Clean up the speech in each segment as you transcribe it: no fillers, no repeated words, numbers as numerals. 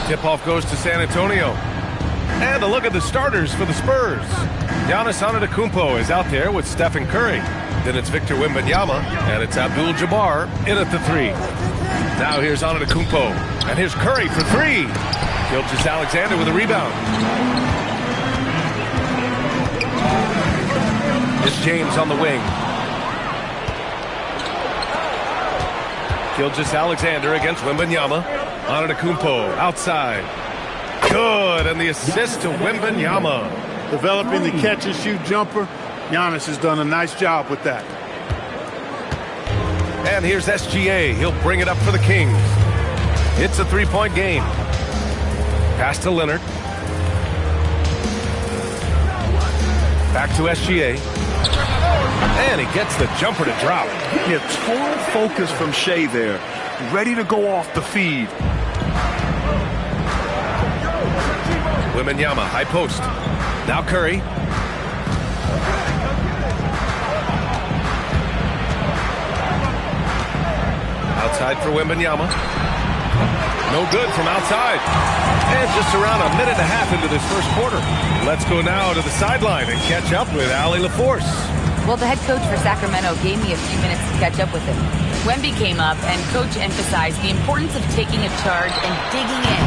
Tip-off goes to San Antonio. And a look at the starters for the Spurs. Giannis Antetokounmpo is out there with Stephen Curry. Then it's Victor Wembanyama, and it's Abdul-Jabbar in at the 3. Now here's Antetokounmpo, and here's Curry for 3. Gilgeous-Alexander with a rebound. It's James on the wing. Gilgeous-Alexander against Wembanyama. Antetokounmpo outside. Good, and the assist to Wembanyama. Developing the catch-and-shoot jumper. Giannis has done a nice job with that. And here's SGA. He'll bring it up for the Kings. It's a 3-point game. Pass to Leonard. Back to SGA. And he gets the jumper to drop. Yeah, total focus from Shea there. Ready to go off the feed. Wembanyama, high post. Now Curry. Outside for Wembanyama. No good from outside. And just around a minute and a half into this first quarter. Let's go now to the sideline and catch up with Allie LaForce. Well, the head coach for Sacramento gave me a few minutes to catch up with him. Wemby came up, and Coach emphasized the importance of taking a charge and digging in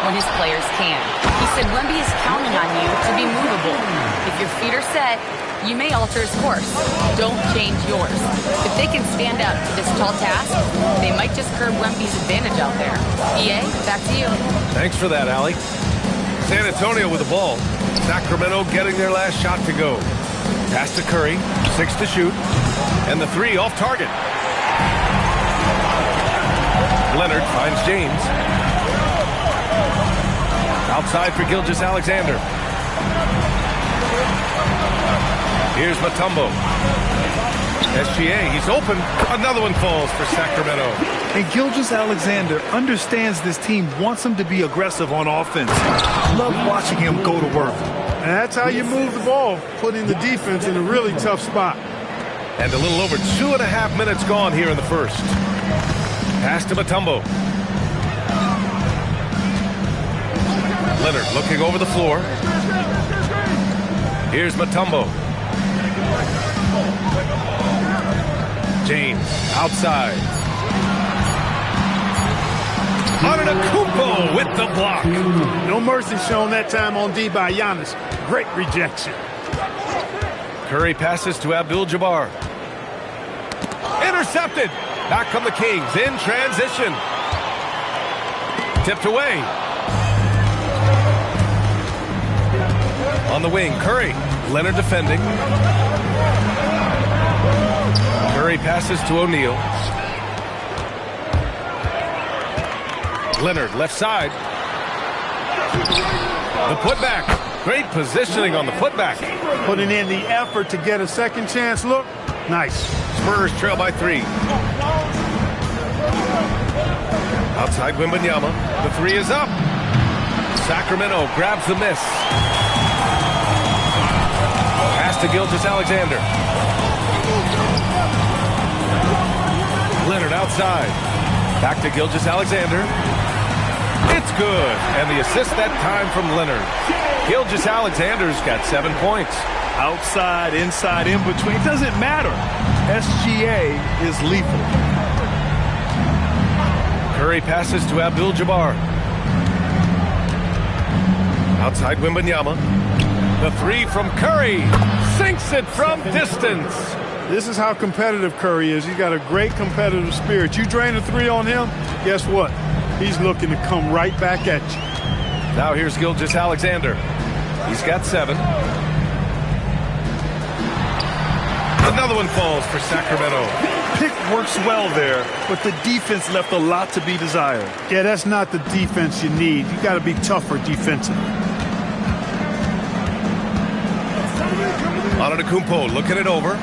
when his players can. He said Wemby is counting on you to be movable. If your feet are set, you may alter his course. Don't change yours. If they can stand up to this tall task, they might just curb Wemby's advantage out there. EA, back to you. Thanks for that, Allie. San Antonio with the ball. Sacramento getting their last shot to go. Pass to Curry, 6 to shoot, and the 3 off target. Leonard finds James. Outside for Gilgeous-Alexander. Here's Mutombo. SGA, he's open. Another one falls for Sacramento. And Gilgeous-Alexander understands this team wants him to be aggressive on offense. Love watching him go to work. And that's how you move the ball, putting the defense in a really tough spot. And a little over 2.5 minutes gone here in the first. Pass to Mutombo. Leonard looking over the floor. Here's Mutombo. James outside. Antetokounmpo with the block. No mercy shown that time on D by Giannis. Great rejection. Curry passes to Abdul-Jabbar. Intercepted. Back come the Kings in transition. Tipped away. On the wing, Curry. Leonard defending. Curry passes to O'Neal. Leonard left side. The putback. Great positioning on the putback. Putting in the effort to get a second chance look. Nice. Spurs trail by 3. Outside Wembanyama. The 3 is up. Sacramento grabs the miss. Pass to Gilgeous-Alexander. Leonard outside. Back to Gilgeous-Alexander. It's good. And the assist that time from Leonard. Gilgeous-Alexander's got 7 points. Outside, inside, in between. It doesn't matter. SGA is lethal. Curry passes to Abdul-Jabbar. Outside Wembanyama. The 3 from Curry. Sinks it from distance. This is how competitive Curry is. He's got a great competitive spirit. You drain a 3 on him, guess what? He's looking to come right back at you. Now here's Gilgeous-Alexander. He's got 7. Another one falls for Sacramento. Pick works well there, but the defense left a lot to be desired. Yeah, that's not the defense you need. You got to be tougher defensively. Antetokounmpo looking it over.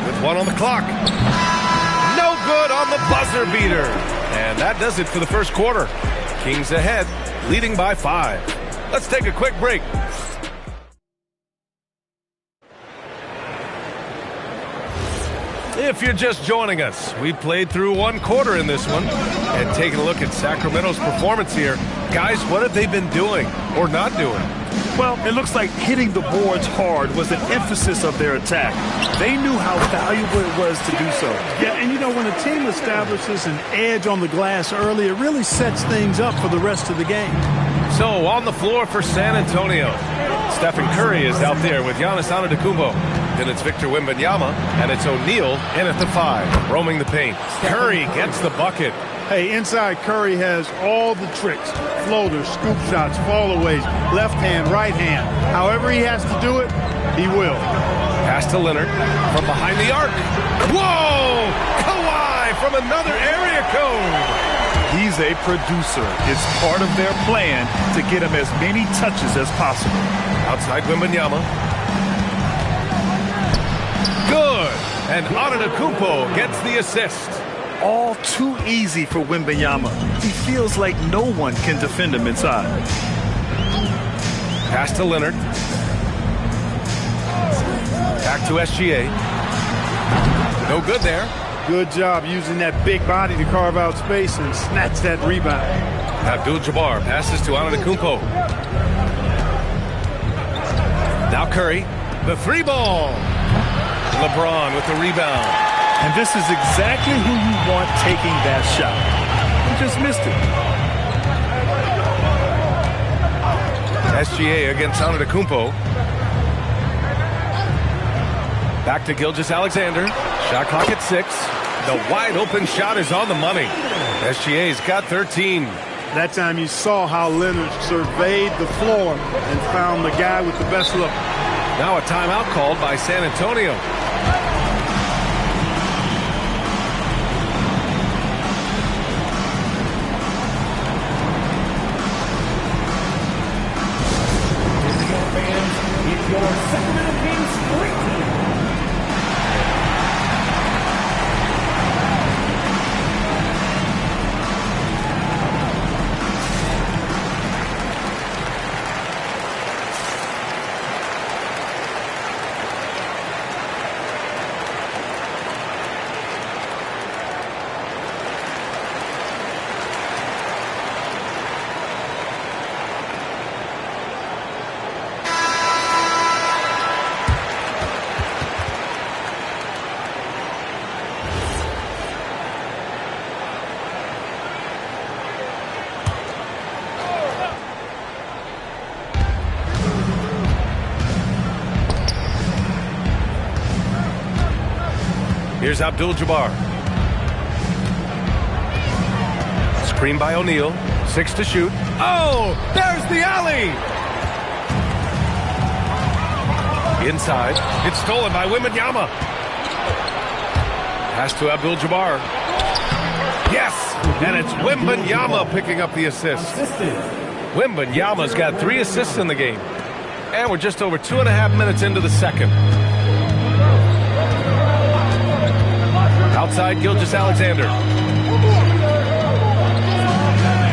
With 1 on the clock. No good on the buzzer beater. And that does it for the first quarter. Kings ahead, leading by 5. Let's take a quick break. If you're just joining us, we played through one quarter in this one. And taking a look at Sacramento's performance here. Guys, what have they been doing or not doing? Well, it looks like hitting the boards hard was an emphasis of their attack. They knew how valuable it was to do so. Yeah, and you know, when a team establishes an edge on the glass early, it really sets things up for the rest of the game. So, on the floor for San Antonio, Stephen Curry is out there with Giannis Antetokounmpo. Then it's Victor Wembanyama, and it's O'Neal in at the 5, roaming the paint. Curry gets the bucket. Hey, inside Curry has all the tricks. Floaters, scoop shots, fallaways, left hand, right hand. However he has to do it, he will. Pass to Leonard from behind the arc. Whoa! Kawhi from another area code. He's a producer. It's part of their plan to get him as many touches as possible. Outside Wembanyama. Good. And Antetokounmpo gets the assist. All too easy for Wembanyama. He feels like no one can defend him inside. Pass to Leonard. Back to SGA. No good there. Good job using that big body to carve out space and snatch that rebound. Abdul-Jabbar passes to Antetokounmpo. Now Curry, the 3 ball. LeBron with the rebound. And this is exactly who you want taking that shot. He just missed it. SGA against Antetokounmpo. Back to Gilgeous-Alexander. Shot clock at 6. The wide open shot is on the money. SGA's got 13. That time you saw how Leonard surveyed the floor and found the guy with the best look. Now a timeout called by San Antonio. Here's Abdul-Jabbar. Screen by O'Neal. 6 to shoot. Oh, there's the alley. Inside. It's stolen by Wembanyama. Pass to Abdul-Jabbar. Yes, and it's Wembanyama picking up the assist. Wembanyama's got 3 assists in the game. And we're just over 2.5 minutes into the second. Outside Gilgeous-Alexander.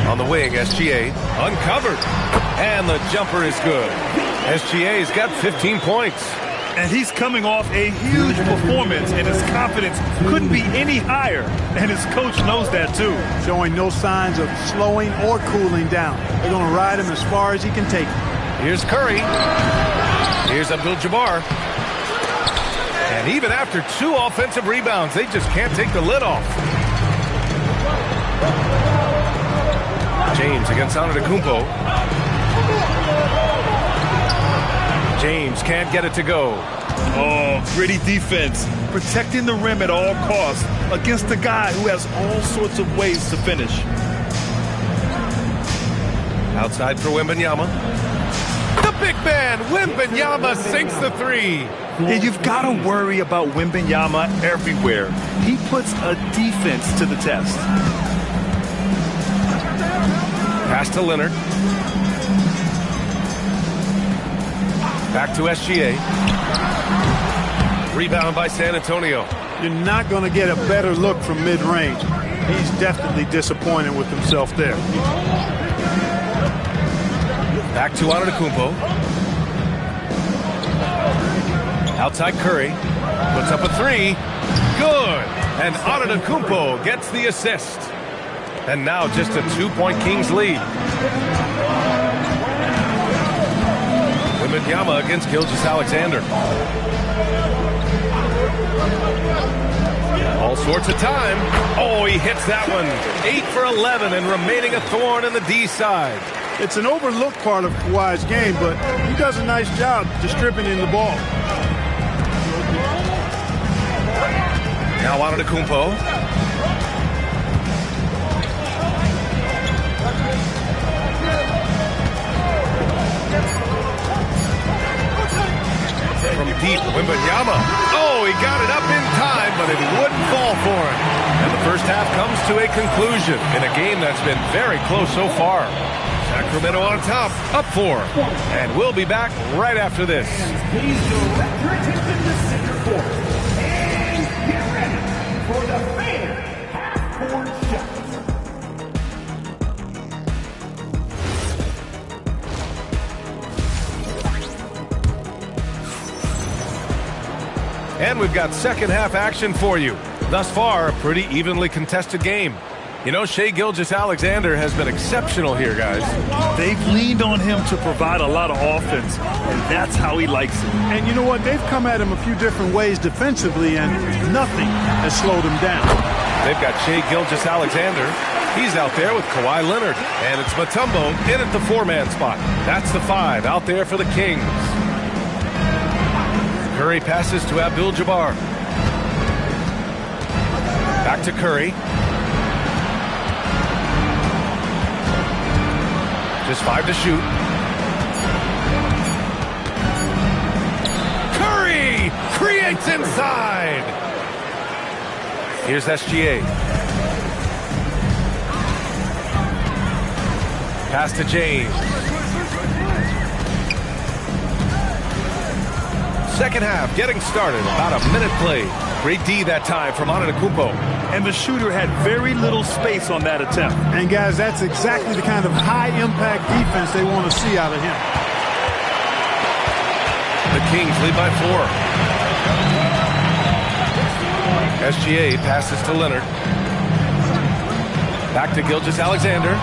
On the wing, SGA uncovered. And the jumper is good. SGA's got 15 points. And he's coming off a huge performance, and his confidence couldn't be any higher. And his coach knows that, too. Showing no signs of slowing or cooling down. They're going to ride him as far as he can take him. Here's Curry. Here's Abdul-Jabbar. And even after 2 offensive rebounds, they just can't take the lid off. James against Antetokounmpo. James can't get it to go. Oh, gritty defense. Protecting the rim at all costs against a guy who has all sorts of ways to finish. Outside for Wembanyama. The big man, Wembanyama, sinks the 3. And you've got to worry about Wembanyama everywhere. He puts a defense to the test. Pass to Leonard. Back to SGA. Rebound by San Antonio. You're not going to get a better look from mid-range. He's definitely disappointed with himself there. Back to Antetokounmpo. Outside Curry. Puts up a 3. good. And Antetokounmpo gets the assist. And now just a 2-point Kings lead. Wembanyama against Gilgeous-Alexander. All sorts of time. Oh, he hits that one. 8 for 11 and remaining a thorn in the D side. It's an overlooked part of Kawhi's game, but he does a nice job distributing the ball. Now Antetokounmpo. From deep, Wembanyama. Oh, he got it up in time, but it wouldn't fall for him. And the first half comes to a conclusion in a game that's been very close so far. Sacramento on top, up 4. And we'll be back right after this. Please direct your attention to center court. And get ready for the fair half-court shot. And we've got second half action for you. Thus far, a pretty evenly contested game. You know, Shai Gilgeous-Alexander has been exceptional here, guys. They've leaned on him to provide a lot of offense, and that's how he likes it. And you know what? They've come at him a few different ways defensively, and nothing has slowed him down. They've got Shai Gilgeous-Alexander. He's out there with Kawhi Leonard. And it's Mutombo in at the 4-man spot. That's the 5 out there for the Kings. Curry passes to Abdul-Jabbar. Back to Curry. Just 5 to shoot. Curry creates inside. Here's SGA. Pass to James. Second half getting started. About a minute played. Great D that time from Antetokounmpo. And the shooter had very little space on that attempt. And guys, that's exactly the kind of high-impact defense they want to see out of him. The Kings lead by 4. SGA passes to Leonard. Back to Gilgeous-Alexander.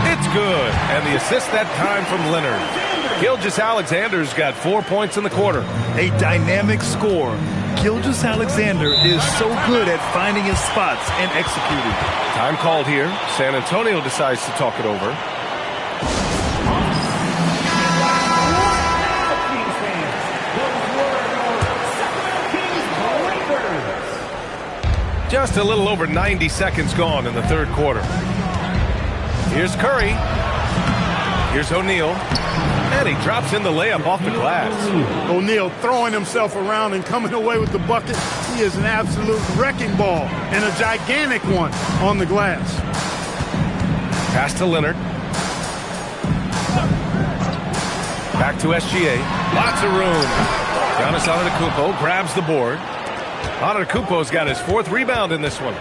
It's good. And the assist that time from Leonard. Gilgeous-Alexander's got 4 points in the quarter. A dynamic score. Gilgeous-Alexander is so good at finding his spots and executing. Time called here. San Antonio decides to talk it over. Just a little over 90 seconds gone in the third quarter. Here's Curry. Here's O'Neal. And he drops in the layup off the glass. O'Neal throwing himself around and coming away with the bucket. He is an absolute wrecking ball and a gigantic one on the glass. Pass to Leonard. Back to SGA. Lots of room. Giannis Antetokounmpo grabs the board. Antetokounmpo's got his 4th rebound in this one.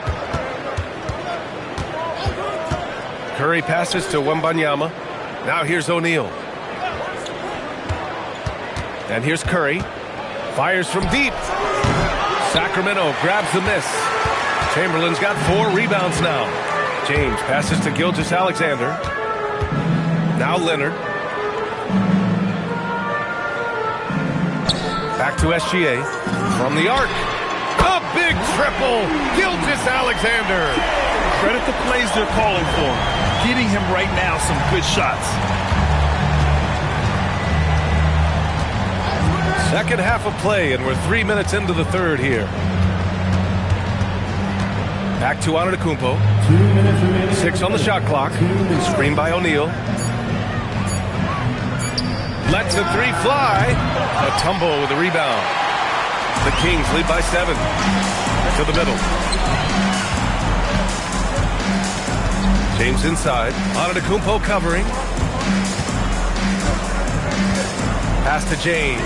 Curry passes to Wembanyama. Now here's O'Neal. And here's Curry. Fires from deep. Sacramento grabs the miss. Chamberlain's got 4 rebounds now. James passes to Gilgeous-Alexander. Now Leonard. Back to SGA. From the arc. A big triple. Gilgeous-Alexander. Credit the plays they're calling for. Getting him right now some good shots. Second half of play, and we're 3 minutes into the third here. Back to Antetokounmpo. 6 on the shot clock. Screen by O'Neal. Lets a 3 fly. A tumble with a rebound. The Kings lead by 7. To the middle. James inside. Antetokounmpo covering. Pass to James.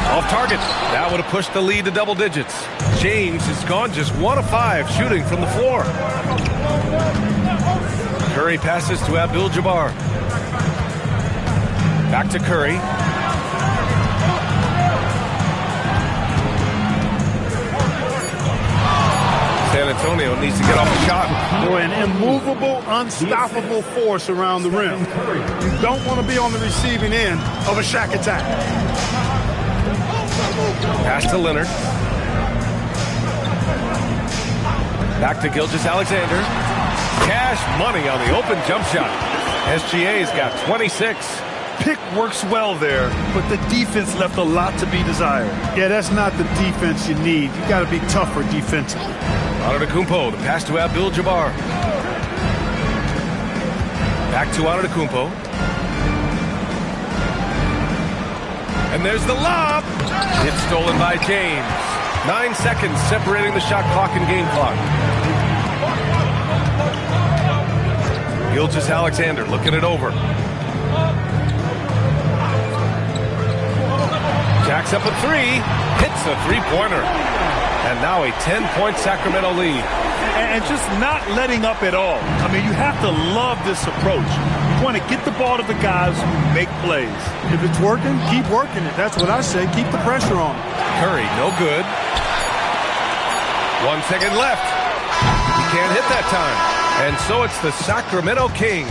Off target. That would have pushed the lead to double digits. James has gone just 1 of 5 shooting from the floor. Curry passes to Abdul-Jabbar. Back to Curry. San Antonio needs to get off a shot. Boy, an immovable, unstoppable force around the rim. You don't want to be on the receiving end of a Shaq attack. Pass to Leonard. Back to Gilgeous-Alexander. Cash money on the open jump shot. SGA's got 26. Pick works well there, but the defense left a lot to be desired. Yeah, that's not the defense you need. You got to be tougher defensively. Antetokounmpo, the pass to Abdul-Jabbar. Back to Antetokounmpo. And there's the lob. It's stolen by James. 9 seconds separating the shot clock and game clock. Gilgeous-Alexander looking it over. Jacks up a three. Hits a three-pointer. And now a 10-point Sacramento lead. And just not letting up at all. I mean, you have to love this approach. You want to get the ball to the guys who make plays. If it's working, keep working it. That's what I say. Keep the pressure on. Curry, no good. 1 second left. He can't hit that time. And so it's the Sacramento Kings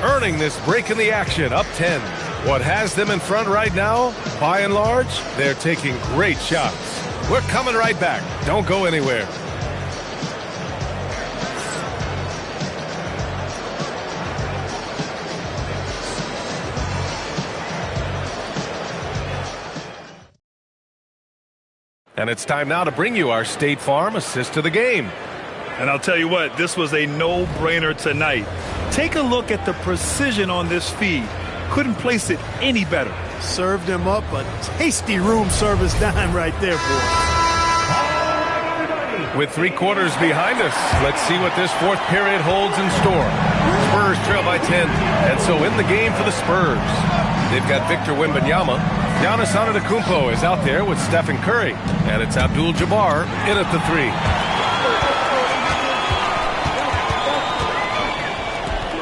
earning this break in the action, up 10. What has them in front right now, by and large, they're taking great shots. We're coming right back. Don't go anywhere. And it's time now to bring you our State Farm assist to the game. And I'll tell you what, this was a no-brainer tonight. Take a look at the precision on this feed. Couldn't place it any better. Served him up a tasty room service dime right there, boy. With 3 quarters behind us, let's see what this fourth period holds in store. Spurs trail by 10, and so in the game for the Spurs. They've got Victor Wembanyama. Giannis Antetokounmpo is out there with Stephen Curry, and it's Abdul-Jabbar in at the 3.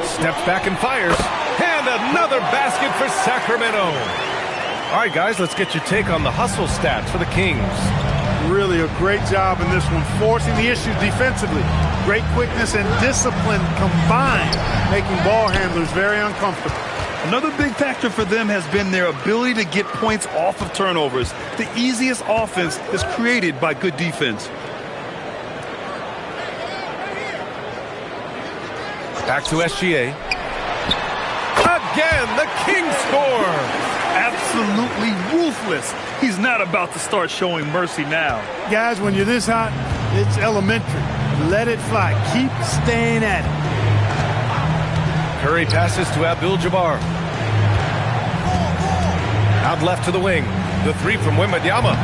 Steps back and fires. And another basket for Sacramento. All right, guys, let's get your take on the hustle stats for the Kings. Really a great job in this one, forcing the issues defensively. Great quickness and discipline combined, making ball handlers very uncomfortable. Another big factor for them has been their ability to get points off of turnovers. The easiest offense is created by good defense. Back to SGA. Again, the Kings score. Absolutely ruthless. He's not about to start showing mercy now. Guys, when you're this hot, it's elementary. Let it fly. Keep staying at it. Curry passes to Abdul-Jabbar. Out left to the wing. The 3 from Wembanyama.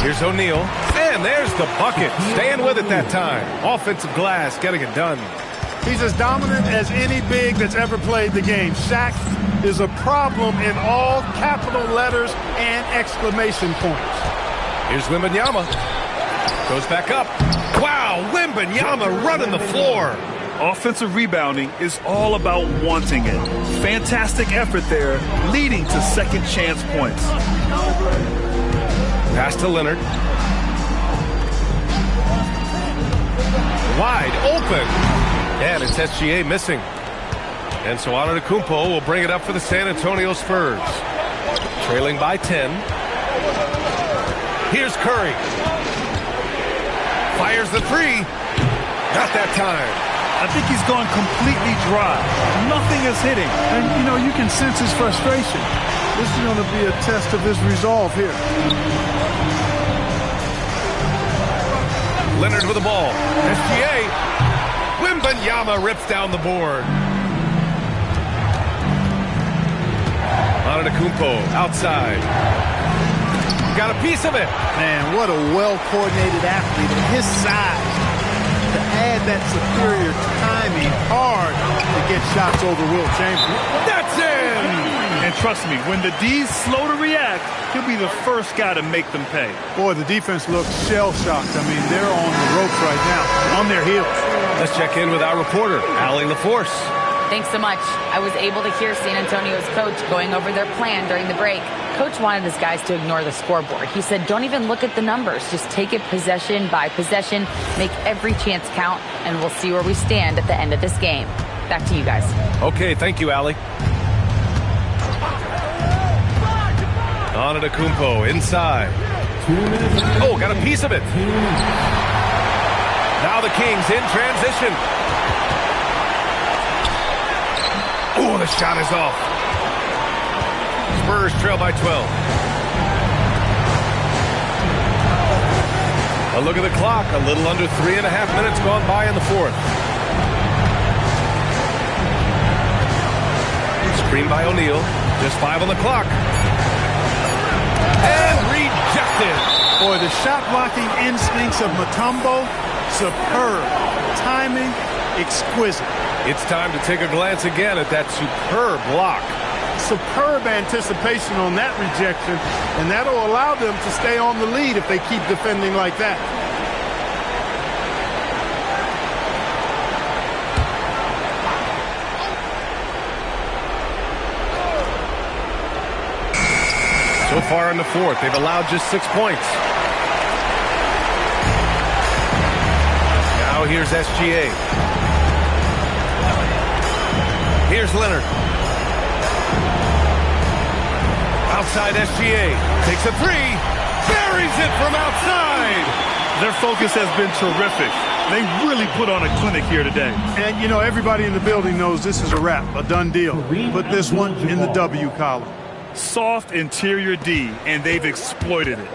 Here's O'Neal. And there's the bucket. Staying with it that time. Offensive glass, getting it done. He's as dominant as any big that's ever played the game. Shaq is a problem in all capital letters and exclamation points. Here's Wembanyama. Goes back up. Wow, Wembanyama running the floor. Offensive rebounding is all about wanting it. Fantastic effort there, leading to second chance points. Pass to Leonard. Wide open. And it's SGA missing. And so Antetokounmpo will bring it up for the San Antonio Spurs. Trailing by 10. Here's Curry. Fires the 3. Not that time. I think he's gone completely dry. Nothing is hitting. And, you know, you can sense his frustration. This is going to be a test of his resolve here. Leonard with the ball. SGA. Wembanyama rips down the board. Antetokounmpo outside. Got a piece of it. Man, what a well-coordinated athlete at his size. To add that superior timing, hard to get shots over Wilt Chamberlain. That's in! And trust me, when the D's slow to react, he'll be the first guy to make them pay. Boy, the defense looks shell-shocked. I mean, they're on the ropes right now, on their heels. Let's check in with our reporter, Allie LaForce. Thanks so much. I was able to hear San Antonio's coach going over their plan during the break. Coach wanted his guys to ignore the scoreboard. He said, don't even look at the numbers. Just take it possession by possession, make every chance count, and we'll see where we stand at the end of this game. Back to you guys. Okay, thank you, Allie. Antetokounmpo inside. Oh, got a piece of it. Now the Kings in transition. Oh, the shot is off. Spurs trail by 12. A look at the clock. A little under 3.5 minutes gone by in the fourth. Screen by O'Neal. Just 5 on the clock. And rejected. Boy, the shot blocking instincts of Mutombo, superb. Timing, exquisite. It's time to take a glance again at that superb block. Superb anticipation on that rejection, and that'll allow them to stay on the lead if they keep defending like that. So far in the fourth, they've allowed just 6 points. Now here's SGA. Here's Leonard. Outside SGA. Takes a three. Buries it from outside. Their focus has been terrific. They really put on a clinic here today. And, you know, everybody in the building knows this is a wrap, a done deal. Put this one in the W column. Soft interior D, and they've exploited it.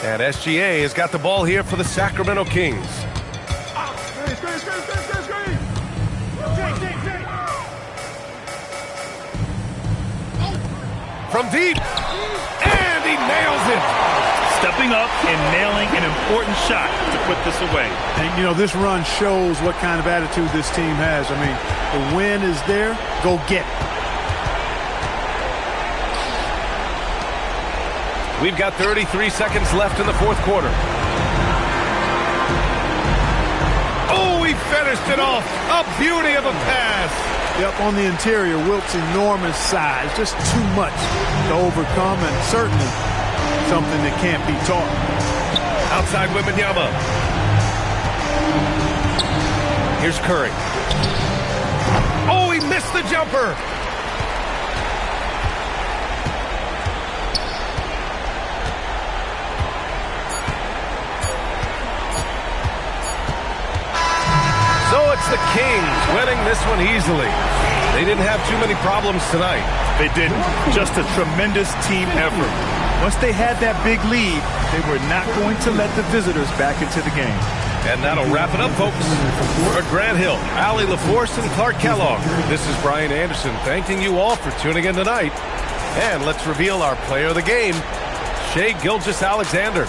And SGA has got the ball here for the Sacramento Kings. From deep, and he nails it. Stepping up and nailing an important shot to put this away. And, you know, this run shows what kind of attitude this team has. I mean, the win is there, go get it. We've got 33 seconds left in the fourth quarter. Oh, he finished it off. A beauty of a pass. Yep, on the interior, Wilt's enormous size. Just too much to overcome, and certainly something that can't be taught. Outside Wembanyama. Here's Curry. Oh, he missed the jumper. So it's the Kings winning this one easily. They didn't have too many problems tonight. They didn't. Just a tremendous team effort. Once they had that big lead, they were not going to let the visitors back into the game. And that'll wrap it up, folks. For Grant Hill, Allie LaForce, and Clark Kellogg, this is Brian Anderson thanking you all for tuning in tonight. And let's reveal our player of the game, Shai Gilgeous-Alexander.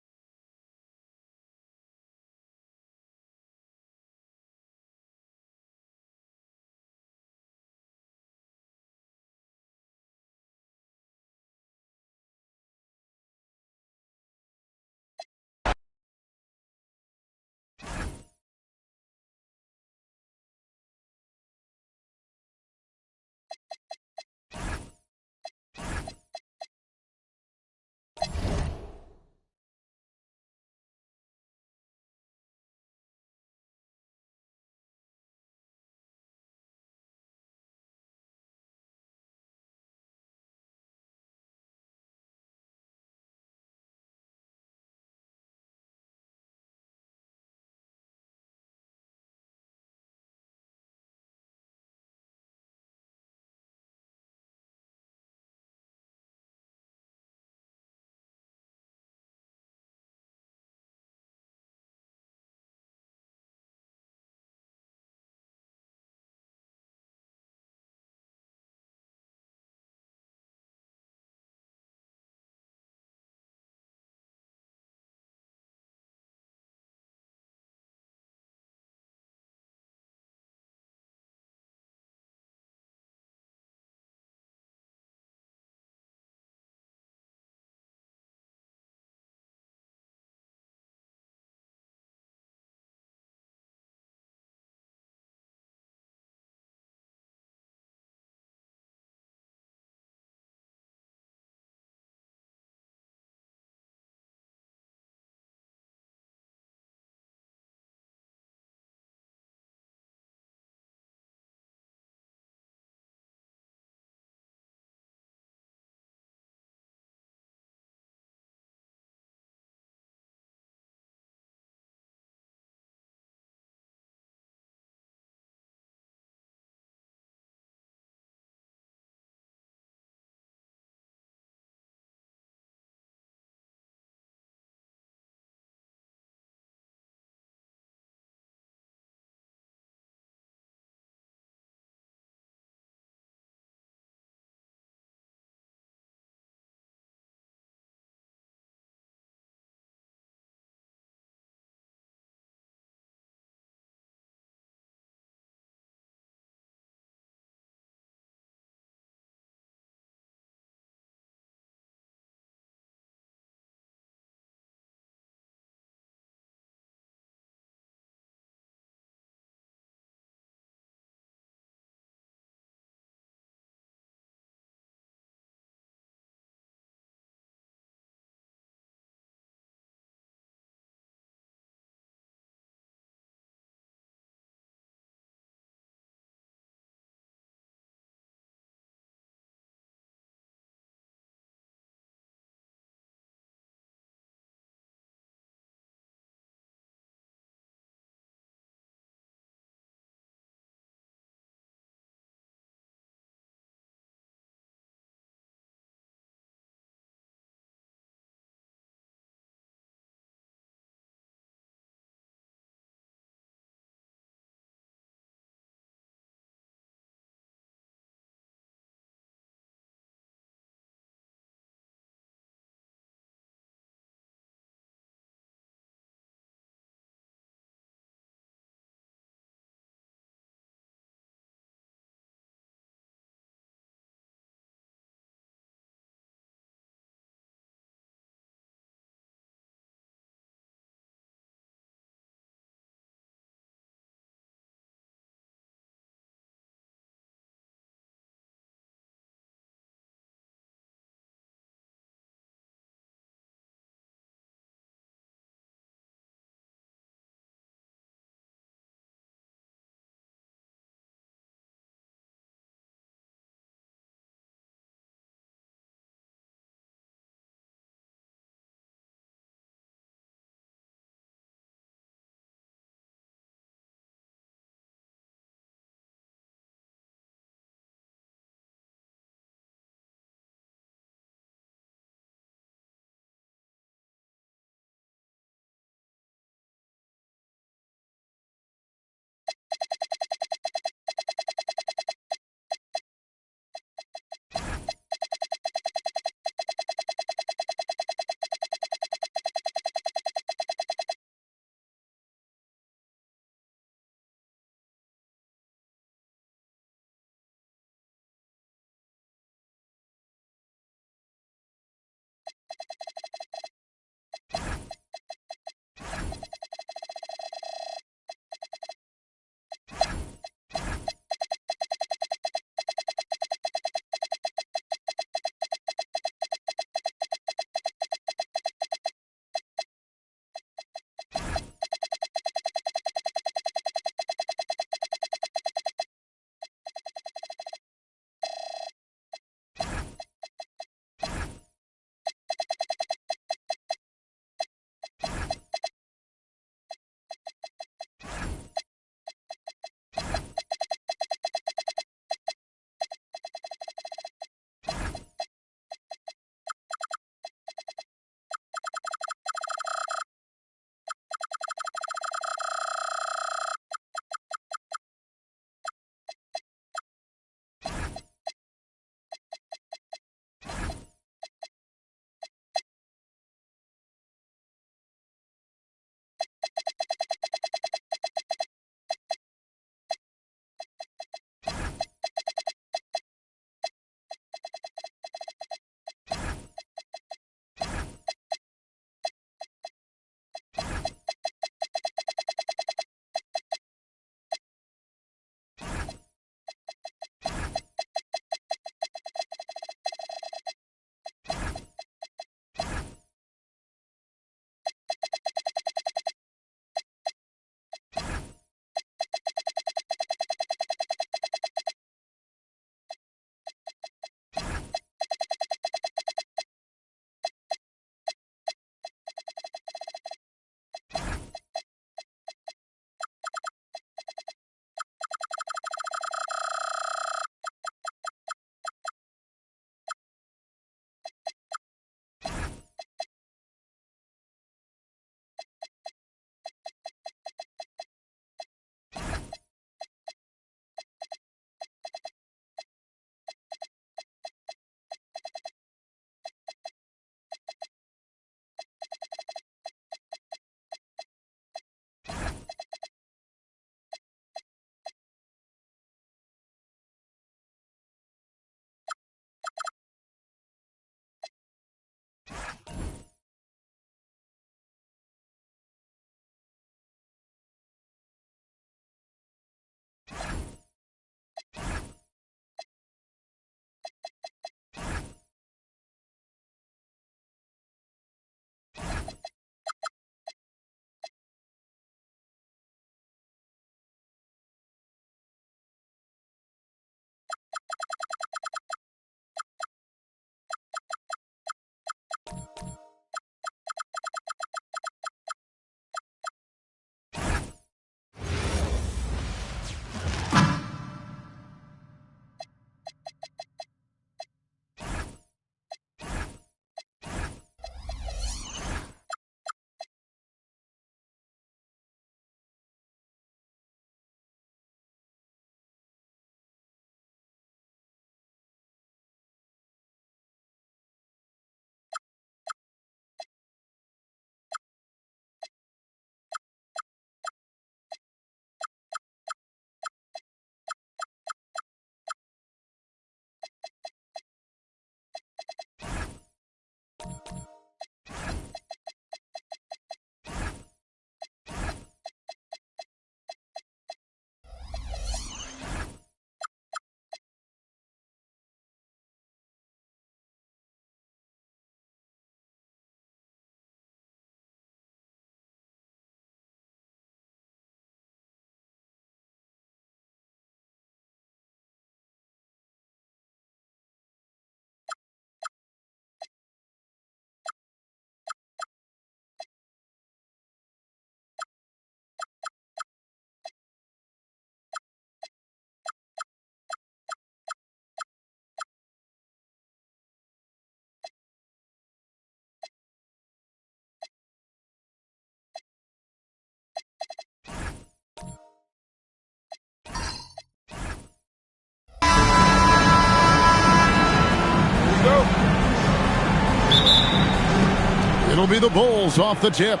be the Bulls off the tip.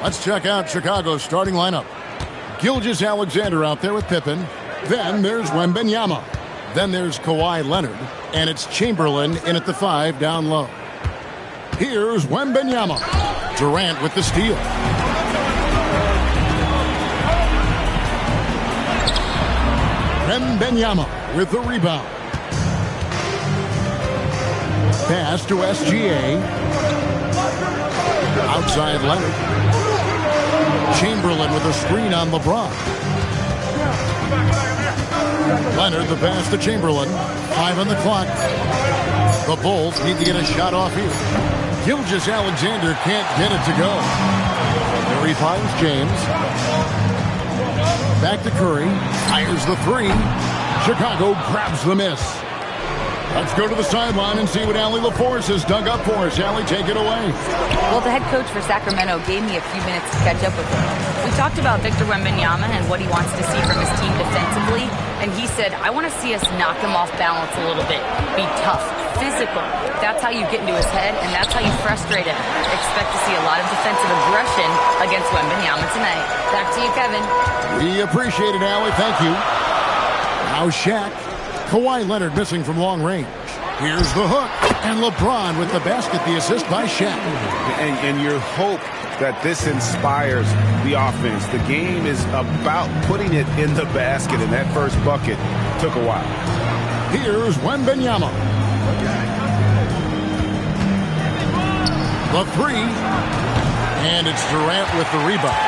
Let's check out Chicago's starting lineup. Gilgeous-Alexander out there with Pippen. Then there's Wembanyama. Then there's Kawhi Leonard. And it's Chamberlain in at the 5 down low. Here's Wembanyama. Durant with the steal. Wembanyama with the rebound. Pass to SGA. Outside Leonard. Chamberlain with a screen on LeBron. Leonard the pass to Chamberlain. 5 on the clock. The Bulls need to get a shot off here. Gilgeous-Alexander can't get it to go. There he finds James. Back to Curry. Fires the 3. Chicago grabs the miss. Let's go to the sideline and see what Allie LaForce has dug up for us. Allie, take it away. Well, the head coach for Sacramento gave me a few minutes to catch up with him. We talked about Victor Wembanyama and what he wants to see from his team defensively, and he said, I want to see us knock him off balance a little bit. Be tough, physical. That's how you get into his head, and that's how you frustrate him. Expect to see a lot of defensive aggression against Wembanyama tonight. Back to you, Kevin. We appreciate it, Allie. Thank you. Now Shaq. Kawhi Leonard missing from long range. Here's the hook. And LeBron with the basket, the assist by Shaq. And you hope that this inspires the offense. The game is about putting it in the basket, and that first bucket took a while. Here's Wembanyama. The 3. And it's Durant with the rebound.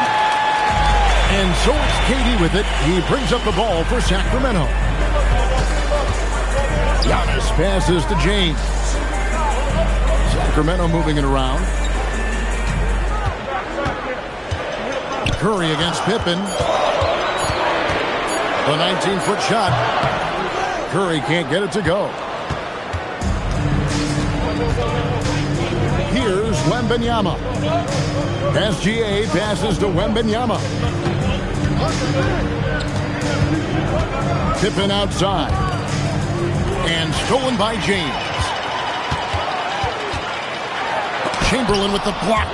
And so it's KD with it. He brings up the ball for Sacramento. Giannis passes to James. Sacramento moving it around. Curry against Pippen. The 19-foot shot. Curry can't get it to go. Here's Wembanyama. SGA passes to Wembanyama. Pippen outside. And stolen by James. Chamberlain with the block.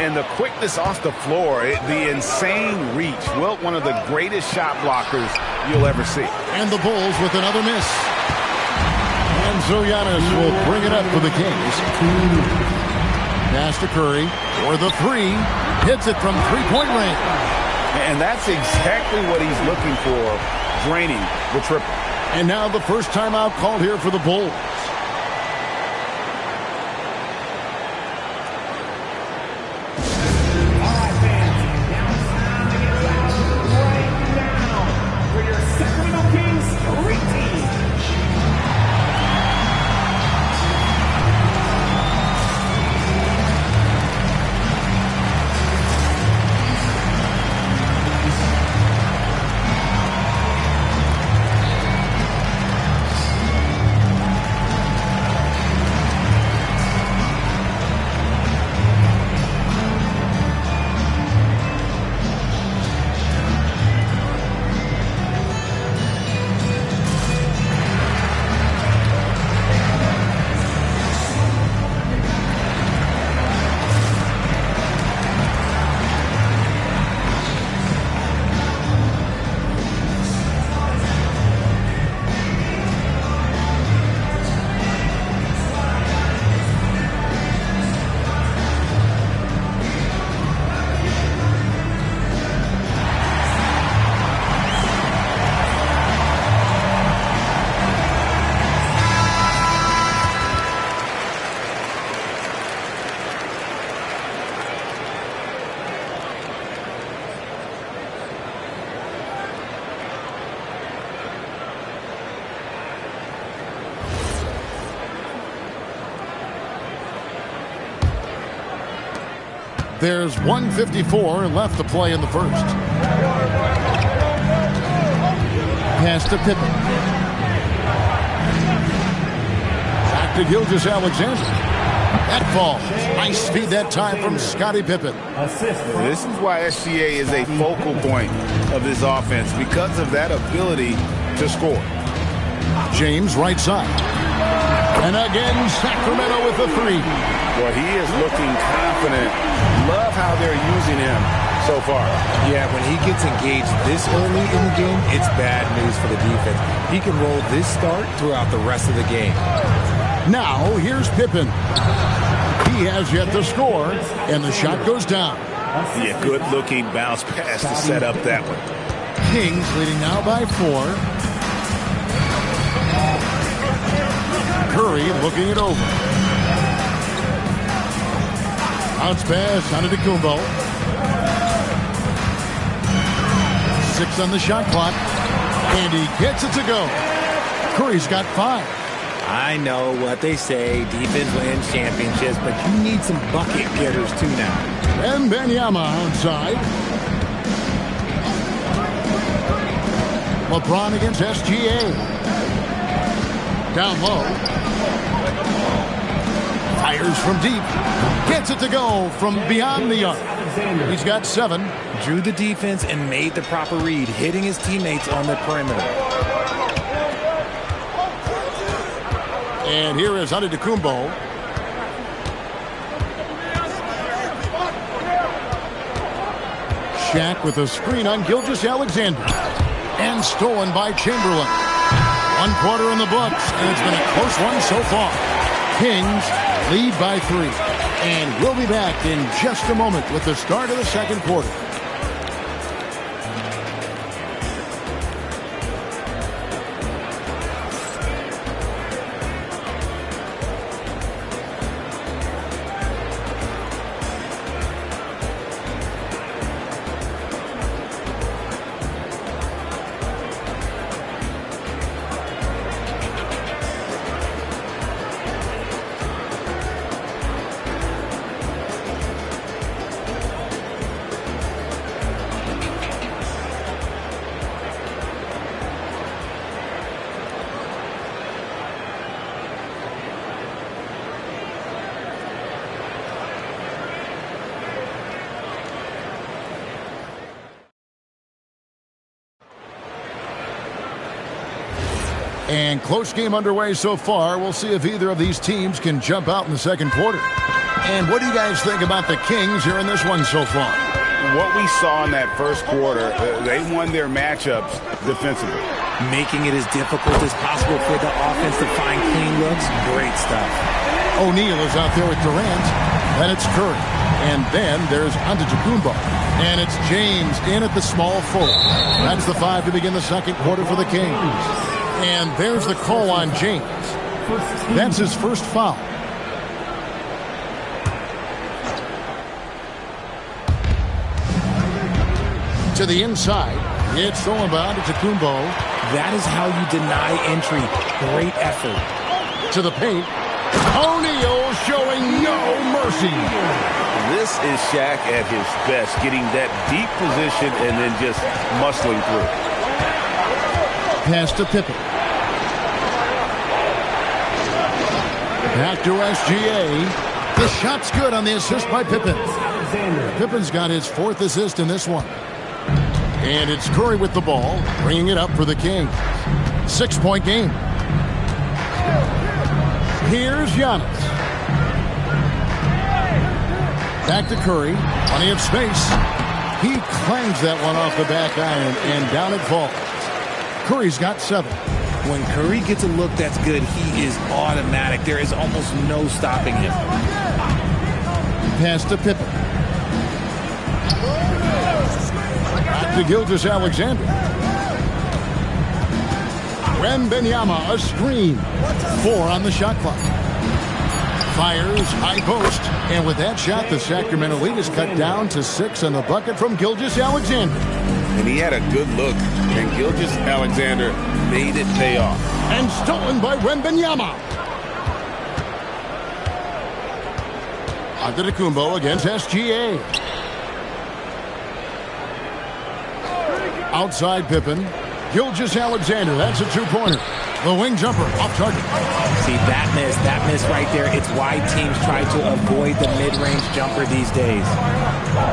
And the quickness off the floor, the insane reach. Wilt, one of the greatest shot blockers you'll ever see. And the Bulls with another miss. And so Giannis will bring it up for the Kings. Pass to Curry for the 3. Hits it from three-point range. And that's exactly what he's looking for, draining the triple. And now the first timeout called here for the Bulls. There's 1:54 left to play in the first. Pass to Pippen. Back to Gilgeous-Alexander. That falls. Nice feed that time from Scottie Pippen. This is why SGA is a focal point of this offense, because of that ability to score. James right side. And again, Sacramento with the three. Well, he is looking confident. Love how they're using him so far. Yeah, when he gets engaged this early in the game, it's bad news for the defense. He can roll this start throughout the rest of the game. Now, here's Pippen. He has yet to score, and the shot goes down. Yeah, good-looking bounce pass to set up that one. Kings leading now by 4. Curry looking it over. Bounce pass on Antetokounmpo. 6 on the shot clock. And he gets it to go. Curry's got 5. I know what they say, defense wins championships, but you need some bucket getters too now. And Wembanyama outside. LeBron against SGA. Down low. Fires from deep. Gets it to go from beyond the arc. He's got 7. Drew the defense and made the proper read, hitting his teammates on the perimeter. And here is Antetokounmpo. Shaq with a screen on Gilgeous-Alexander. And stolen by Chamberlain. 1 quarter in the books, and it's been a close one so far. Kings lead by 3. And we'll be back in just a moment with the start of the second quarter. And close game underway so far. We'll see if either of these teams can jump out in the second quarter. And what do you guys think about the Kings here in this one so far? What we saw in that first quarter, they won their matchups defensively. Making it as difficult as possible for the offense to find clean looks. Great stuff. O'Neal is out there with Durant. Then it's Curry. And then there's Antetokounmpo. And it's James in at the small forward. That's the 5 to begin the second quarter for the Kings. And there's the call on James. That's his first foul. To the inside. It's stolen by Antetokounmpo. That is how you deny entry. Great effort. To the paint. O'Neal showing no mercy. This is Shaq at his best, getting that deep position and then just muscling through. Pass to Pippen. Back to SGA. The shot's good on the assist by Pippen. Pippen's got his 4th assist in this one. And it's Curry with the ball, bringing it up for the Kings. 6-point game. Here's Giannis. Back to Curry. Plenty of space. He clangs that one off the back iron, and down it falls. Curry's got 7. When Curry gets a look that's good, he is automatic. There is almost no stopping him. Pass to Pippen. Back to Gilgeous-Alexander. Wembanyama, a screen. 4 on the shot clock. Fires, high post. And with that shot, the Sacramento lead is cut down to 6 on the bucket from Gilgeous-Alexander. And he had a good look, and Gilgeous-Alexander made it pay off. And stolen by Wembanyama. Antetokounmpo against SGA. Outside Pippen. Gilgeous-Alexander, that's a 2-pointer. The wing jumper, off target. See, that miss right there, it's why teams try to avoid the mid-range jumper these days.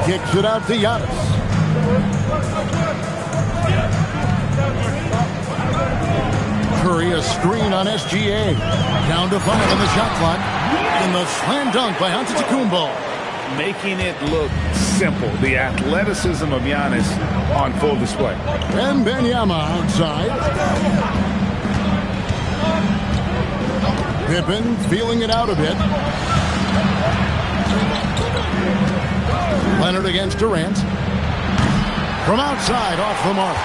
Kicks it out to Giannis. Curry a screen on SGA. Down to 5 on the shot clock. And the slam dunk by Antetokounmpo. Making it look simple. The athleticism of Giannis on full display. Wembanyama outside. Pippen feeling it out a bit. Leonard against Durant. From outside, off the mark.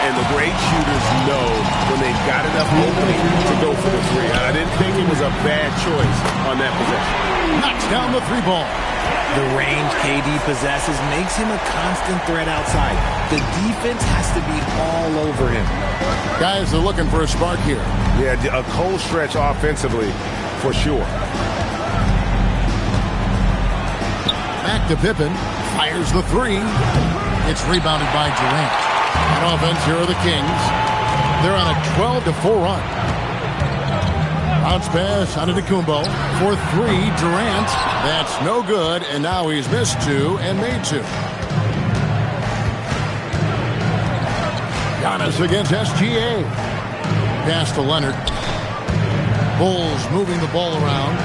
And the great shooters know when they've got enough opening to go for the three. I didn't think it was a bad choice on that possession. Knocks down the 3 ball. The range KD possesses makes him a constant threat outside. The defense has to be all over him. Guys are looking for a spark here. Yeah, a cold stretch offensively for sure. Back to Pippen. Fires the 3. It's rebounded by Durant. On offense, here are the Kings. They're on a 12-4 run. Bounce pass out of Antetokounmpo for 3. Durant. That's no good, and now he's missed 2 and made 2. Giannis against SGA. Pass to Leonard. Bulls moving the ball around.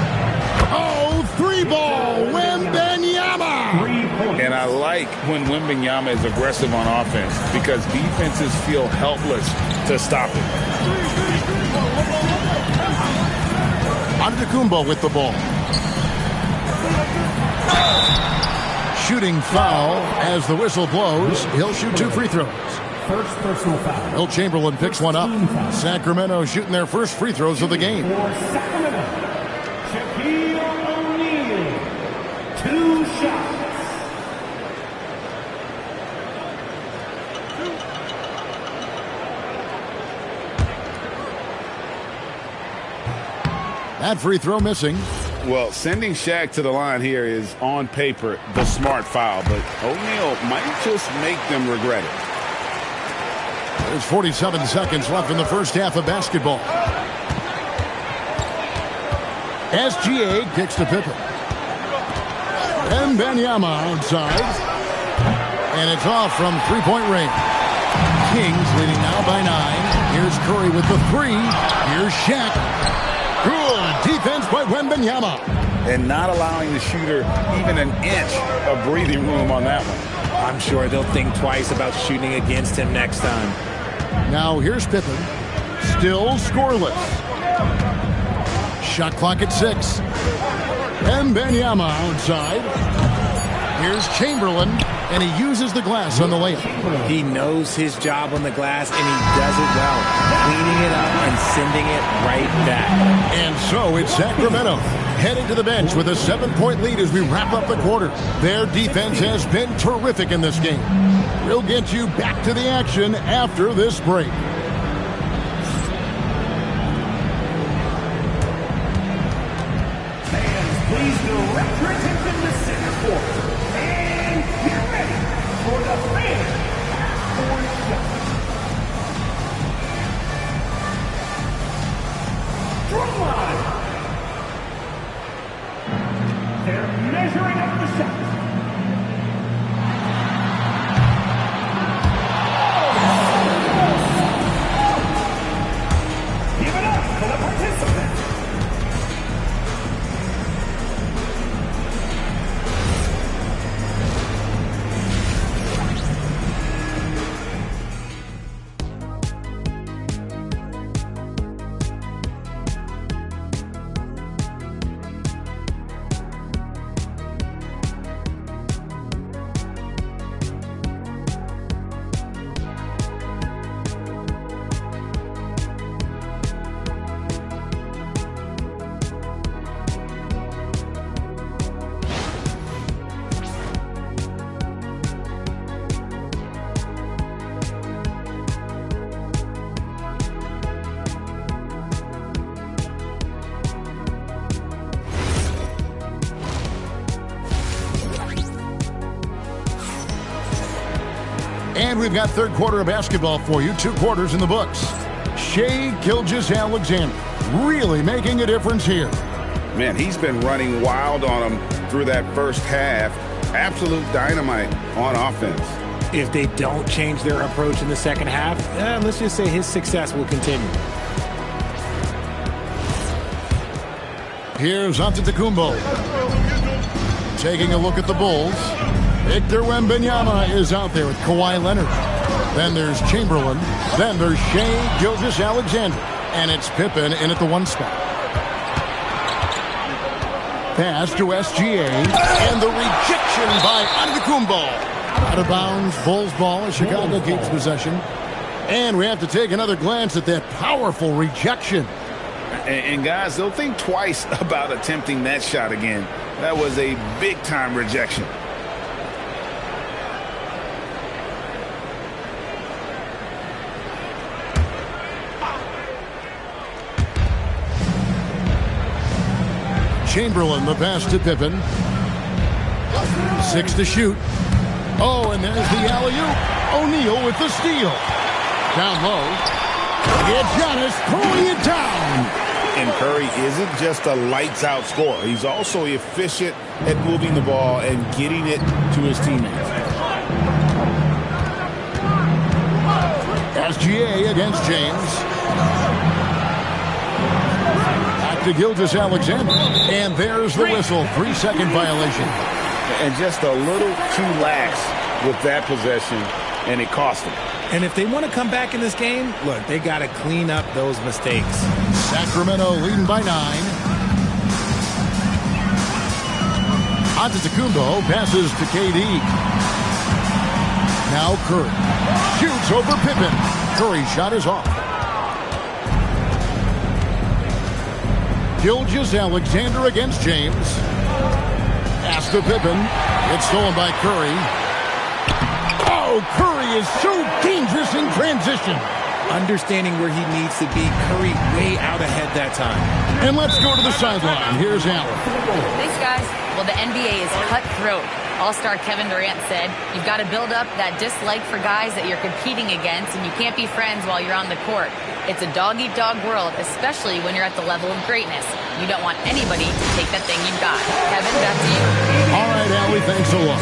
Oh, 3 ball. Wembanyama. And I like when Wembanyama is aggressive on offense because defenses feel helpless to stop it. Antetokounmpo with the ball. Shooting foul as the whistle blows. He'll shoot 2 free throws. First personal foul. Will Chamberlain picks one up. Sacramento shooting their first free throws of the game. For Sacramento, Shaquille O'Neal. 2 shots. That free throw missing. Well, sending Shaq to the line here is on paper the smart foul, but O'Neal might just make them regret it. There's 47 seconds left in the first half of basketball. SGA kicks to Pippen. Wembanyama outside. And it's off from 3-point range. Kings leading now by 9. Here's Curry with the 3. Here's Shaq. Good defense by Wembanyama. And not allowing the shooter even an inch of breathing room on that one. I'm sure they'll think twice about shooting against him next time. Now here's Pippen. Still scoreless. Shot clock at 6. Wembanyama outside. Here's Chamberlain, and he uses the glass on the layup. He knows his job on the glass, and he does it well, cleaning it up and sending it right back. And so it's Sacramento heading to the bench with a 7-point lead as we wrap up the quarter. Their defense has been terrific in this game. We'll get you back to the action after this break. Fans, please direct your attention to center court. And get ready for the fan half-court shot. Drumline. They're measuring up the shot. Give it up for the participants. And we've got third quarter of basketball for you. 2 quarters in the books. Shai Gilgeous-Alexander really making a difference here. Man, he's been running wild on him through that first half. Absolute dynamite on offense. If they don't change their approach in the second half, let's just say his success will continue. Here's Antetokounmpo. Taking a look at the Bulls. Victor Wembanyama is out there with Kawhi Leonard. Then there's Chamberlain. Then there's Shai Gilgeous-Alexander. And it's Pippen in at the 1 spot. Pass to SGA. And the rejection by Antetokounmpo. Out of bounds, Bulls ball as Chicago keeps possession. And we have to take another glance at that powerful rejection. And guys, they'll think twice about attempting that shot again. That was a big-time rejection. Chamberlain, the pass to Pippen. 6 to shoot. Oh, and there's the alley-oop. O'Neal with the steal. Down low. It's Giannis pulling it down. And Curry isn't just a lights-out scorer. He's also efficient at moving the ball and getting it to his teammates. SGA against James. Back to Gilgeous-Alexander. And there's the whistle. 3-second violation. And just a little too lax with that possession, and it cost him. And if they want to come back in this game, look, they got to clean up those mistakes. Sacramento leading by 9. Antetokounmpo passes to KD. Now Curry shoots over Pippen. Curry's shot is off. Gilgeous-Alexander against James. Pass to Pippen. It's stolen by Curry. Oh, Curry is so dangerous in transition. Understanding where he needs to be, Curry way out ahead that time. And let's go to the sideline. Here's Allen. Thanks, guys. Well, the NBA is cutthroat. All-star Kevin Durant said, you've got to build up that dislike for guys that you're competing against, and you can't be friends while you're on the court. It's a dog-eat-dog world, especially when you're at the level of greatness. You don't want anybody to take that thing you've got. Kevin, back to you. All right, Allie, thanks a lot.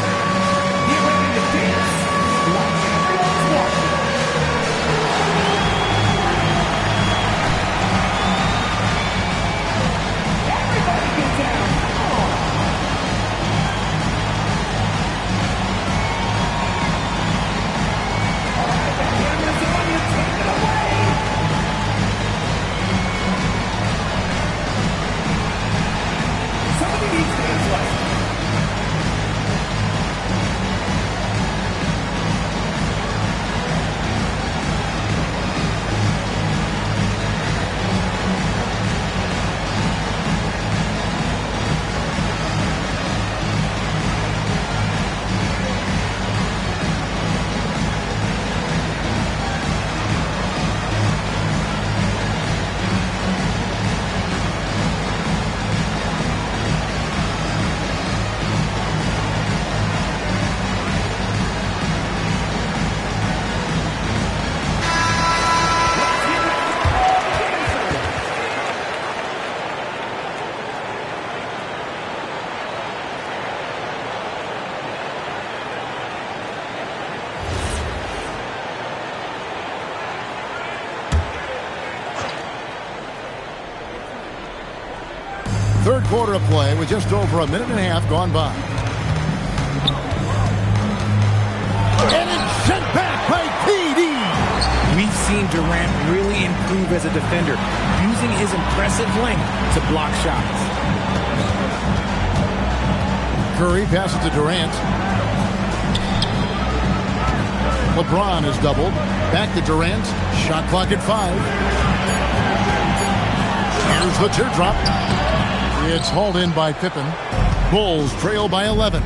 Third quarter of play with just over a minute and a half gone by. And it's sent back by KD. We've seen Durant really improve as a defender, using his impressive length to block shots. Curry passes to Durant. LeBron is doubled. Back to Durant. Shot clock at 5. Here's the teardrop. It's hauled in by Pippen. Bulls trail by 11.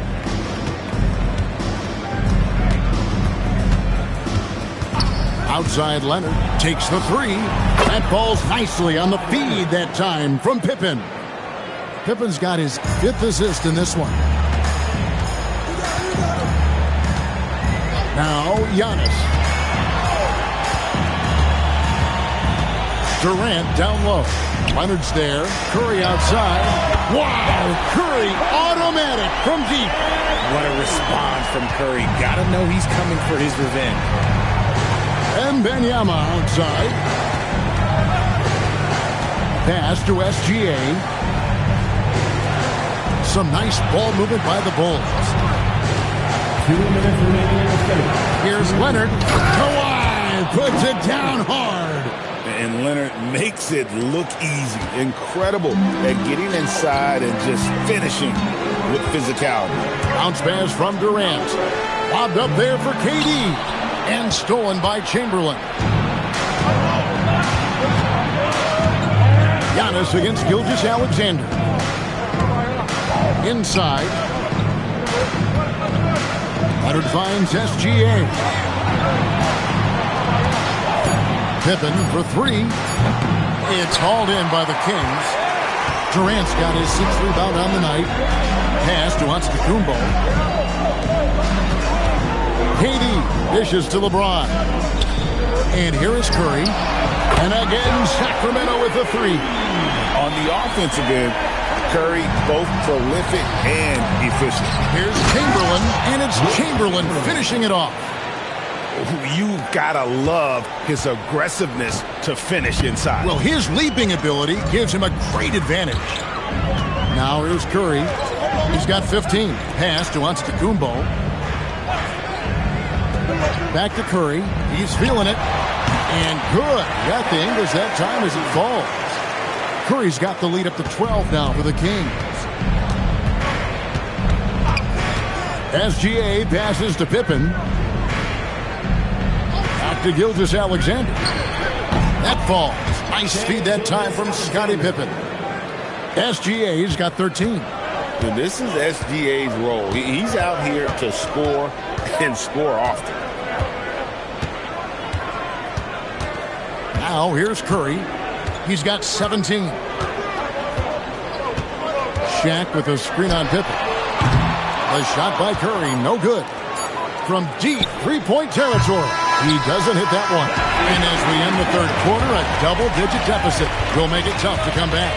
Outside Leonard takes the 3. That ball's nicely on the feed that time from Pippen. Pippen's got his 5th assist in this one. Now Giannis. Durant down low. Leonard's there. Curry outside. Wow! Curry automatic from deep. What a response from Curry. Gotta know he's coming for his revenge. And Wembanyama outside. Pass to SGA. Some nice ball movement by the Bulls. 2 minutes remaining in the third. Here's Leonard. Kawhi puts it down hard. And Leonard makes it look easy. Incredible at getting inside and just finishing with physicality. Bounce pass from Durant. Lobbed up there for KD. And stolen by Chamberlain. Giannis against Gilgeous-Alexander. Inside. Leonard finds SGA. Pippen for three. It's hauled in by the Kings. Durant's got his 6th rebound on the night. Pass to Antetokounmpo. KD dishes to LeBron. And here is Curry. And again, Sacramento with the three. On the offensive end, Curry both prolific and efficient. Here's Chamberlain, and it's Chamberlain finishing it off. You've got to love his aggressiveness to finish inside. Well, his leaping ability gives him a great advantage. Now here's Curry. He's got 15. Pass to Antetokounmpo. Back to Curry. He's feeling it. And good. Got the English that time as it falls. Curry's got the lead up to 12 now for the Kings. SGA passes to Pippen. Back to Gilgeous-Alexander. That falls. Nice feed that time from Scottie Pippen. SGA's got 13. And this is SGA's role. He's out here to score and score often. Now here's Curry. He's got 17. Shaq with a screen on Pippen. The shot by Curry, no good. From deep three-point territory. He doesn't hit that one. And as we end the third quarter, a double-digit deficit will make it tough to come back.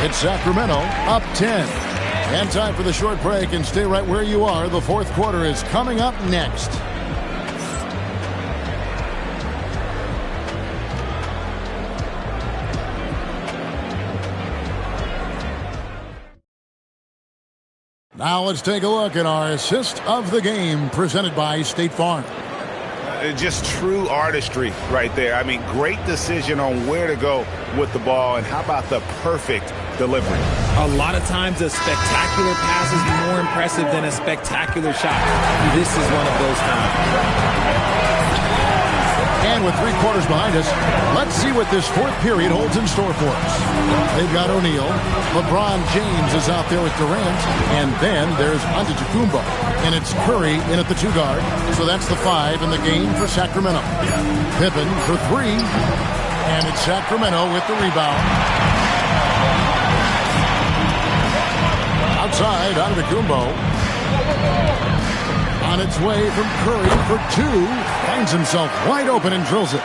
It's Sacramento up 10. And time for the short break, and stay right where you are. The fourth quarter is coming up next. Now let's take a look at our assist of the game presented by State Farm. Just true artistry right there. I mean, great decision on where to go with the ball, and how about the perfect delivery? A lot of times a spectacular pass is more impressive than a spectacular shot. This is one of those times. And with 3 quarters behind us, let's see what this fourth period holds in store for us. They've got O'Neal. LeBron James is out there with Durant. And then there's Antetokounmpo. And it's Curry in at the 2 guard. So that's the 5 in the game for Sacramento. Pippen for 3. And it's Sacramento with the rebound. Outside, Antetokounmpo. On its way from Curry for 2. Finds himself wide open and drills it.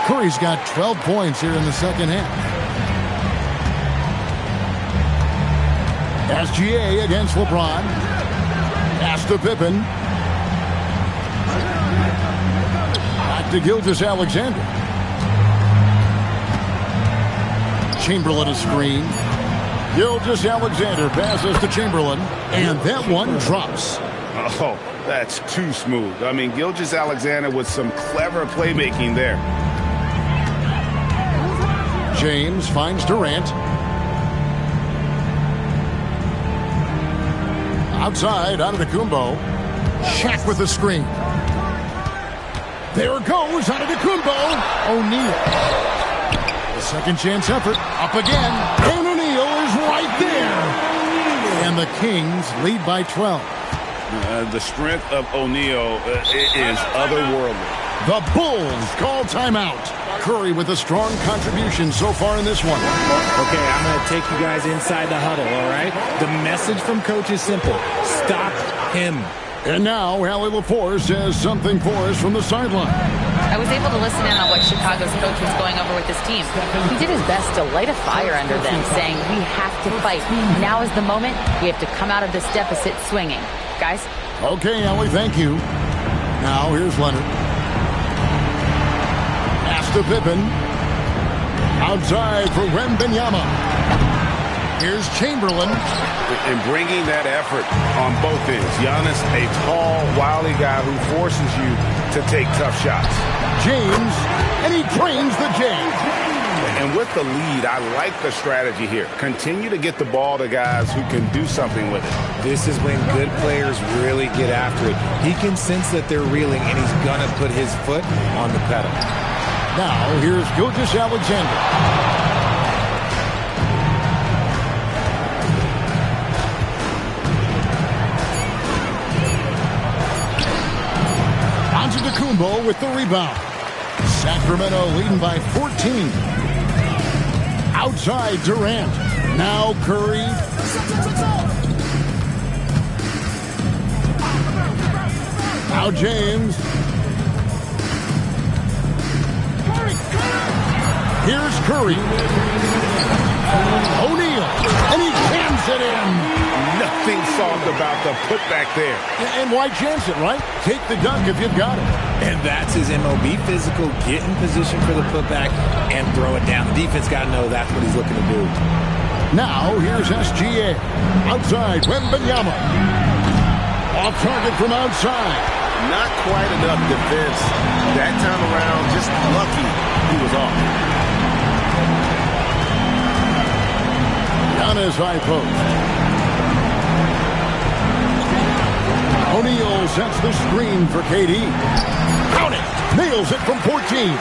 Curry's got 12 points here in the second half. SGA against LeBron. Pass to Pippen. Back to Gilgeous-Alexander. Chamberlain a screen. Gilgeous-Alexander passes to Chamberlain. And that one drops. Oh, that's too smooth. I mean, Gilgeous-Alexander with some clever playmaking there. James finds Durant. Outside, Antetokounmpo. Shaq with the screen. There goes Antetokounmpo. O'Neal. The second chance effort. Up again. And O'Neal is right there. And the Kings lead by 12. The strength of O'Neal is otherworldly. The Bulls call timeout. Curry with a strong contribution so far in this one. Okay, I'm going to take you guys inside the huddle, all right? The message from Coach is simple. Stop him. And now, Allie LaForce says something for us from the sideline. I was able to listen in on what Chicago's coach was going over with his team. He did his best to light a fire under them, saying, we have to fight. Now is the moment. We have to come out of this deficit swinging. Guys? Okay, Allie, thank you. Now, here's Leonard. Pass to Pippen. Outside for Wembanyama. Here's Chamberlain. And bringing that effort on both ends. Giannis, a tall, wily guy who forces you to take tough shots. James, and he drains the James. And with the lead, I like the strategy here. Continue to get the ball to guys who can do something with it. This is when good players really get after it. He can sense that they're reeling, and he's going to put his foot on the pedal. Now, here's Gilgeous-Alexander. Antetokounmpo with the rebound. Sacramento leading by 14. Outside Durant. Now Curry. Now James. Here's Curry. O'Neal. And he jams it in. Nothing soft about the putback there. And why chance it, right? Take the dunk if you've got it. And that's his MO. Be physical, get in position for the putback, and throw it down. The defense got to know that's what he's looking to do. Now, here's SGA. Outside, Wembanyama. Off target from outside. Not quite enough defense. That time around, just lucky he was off. Giannis high post. O'Neal sets the screen for KD. Count it! Nails it from 14.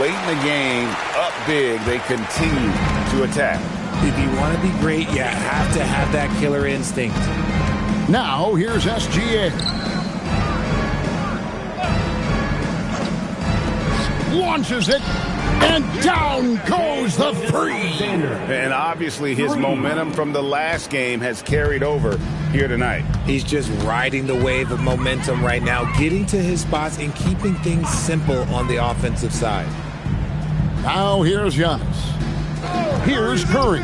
Late in the game, up big, they continue to attack. If you want to be great, you have to have that killer instinct. Now, here's SGA. Launches it, and down goes the three. And obviously his momentum from the last game has carried over here tonight. He's just riding the wave of momentum right now, getting to his spots and keeping things simple on the offensive side. Now here's Giannis. Here's Curry.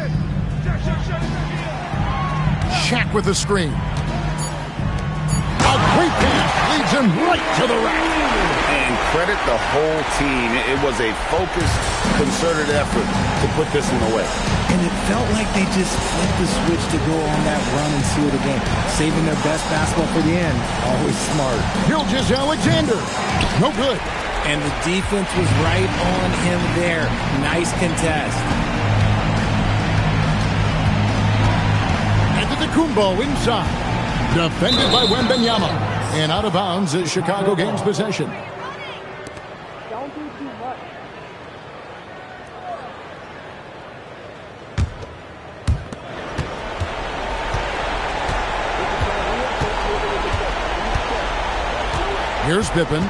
Shaq with the screen. A great pass leads him right to the rack. And credit the whole team. It was a focused, concerted effort to put this one away. And it felt like they just flipped the switch to go on that run and seal the game. Saving their best basketball for the end. Always smart. Gilgeous-Alexander. No good. And the defense was right on him there. Nice contest. Antetokounmpo inside. Defended by Wembanyama. And out of bounds is Chicago gains possession. Don't do too much. Here's Pippen.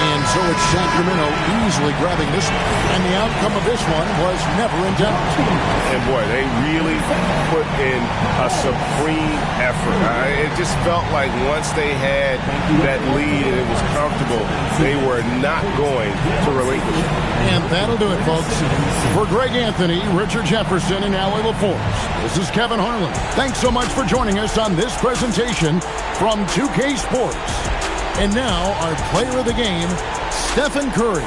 And so it's Sacramento easily grabbing this one. And the outcome of this one was never in doubt. And boy, they really put in a supreme effort. It just felt like once they had that lead and it was comfortable, they were not going to relinquish it. And that'll do it, folks. For Greg Anthony, Richard Jefferson, and Allie LaForce, this is Kevin Harlan. Thanks so much for joining us on this presentation from 2K Sports. And now, our player of the game, Stephen Curry.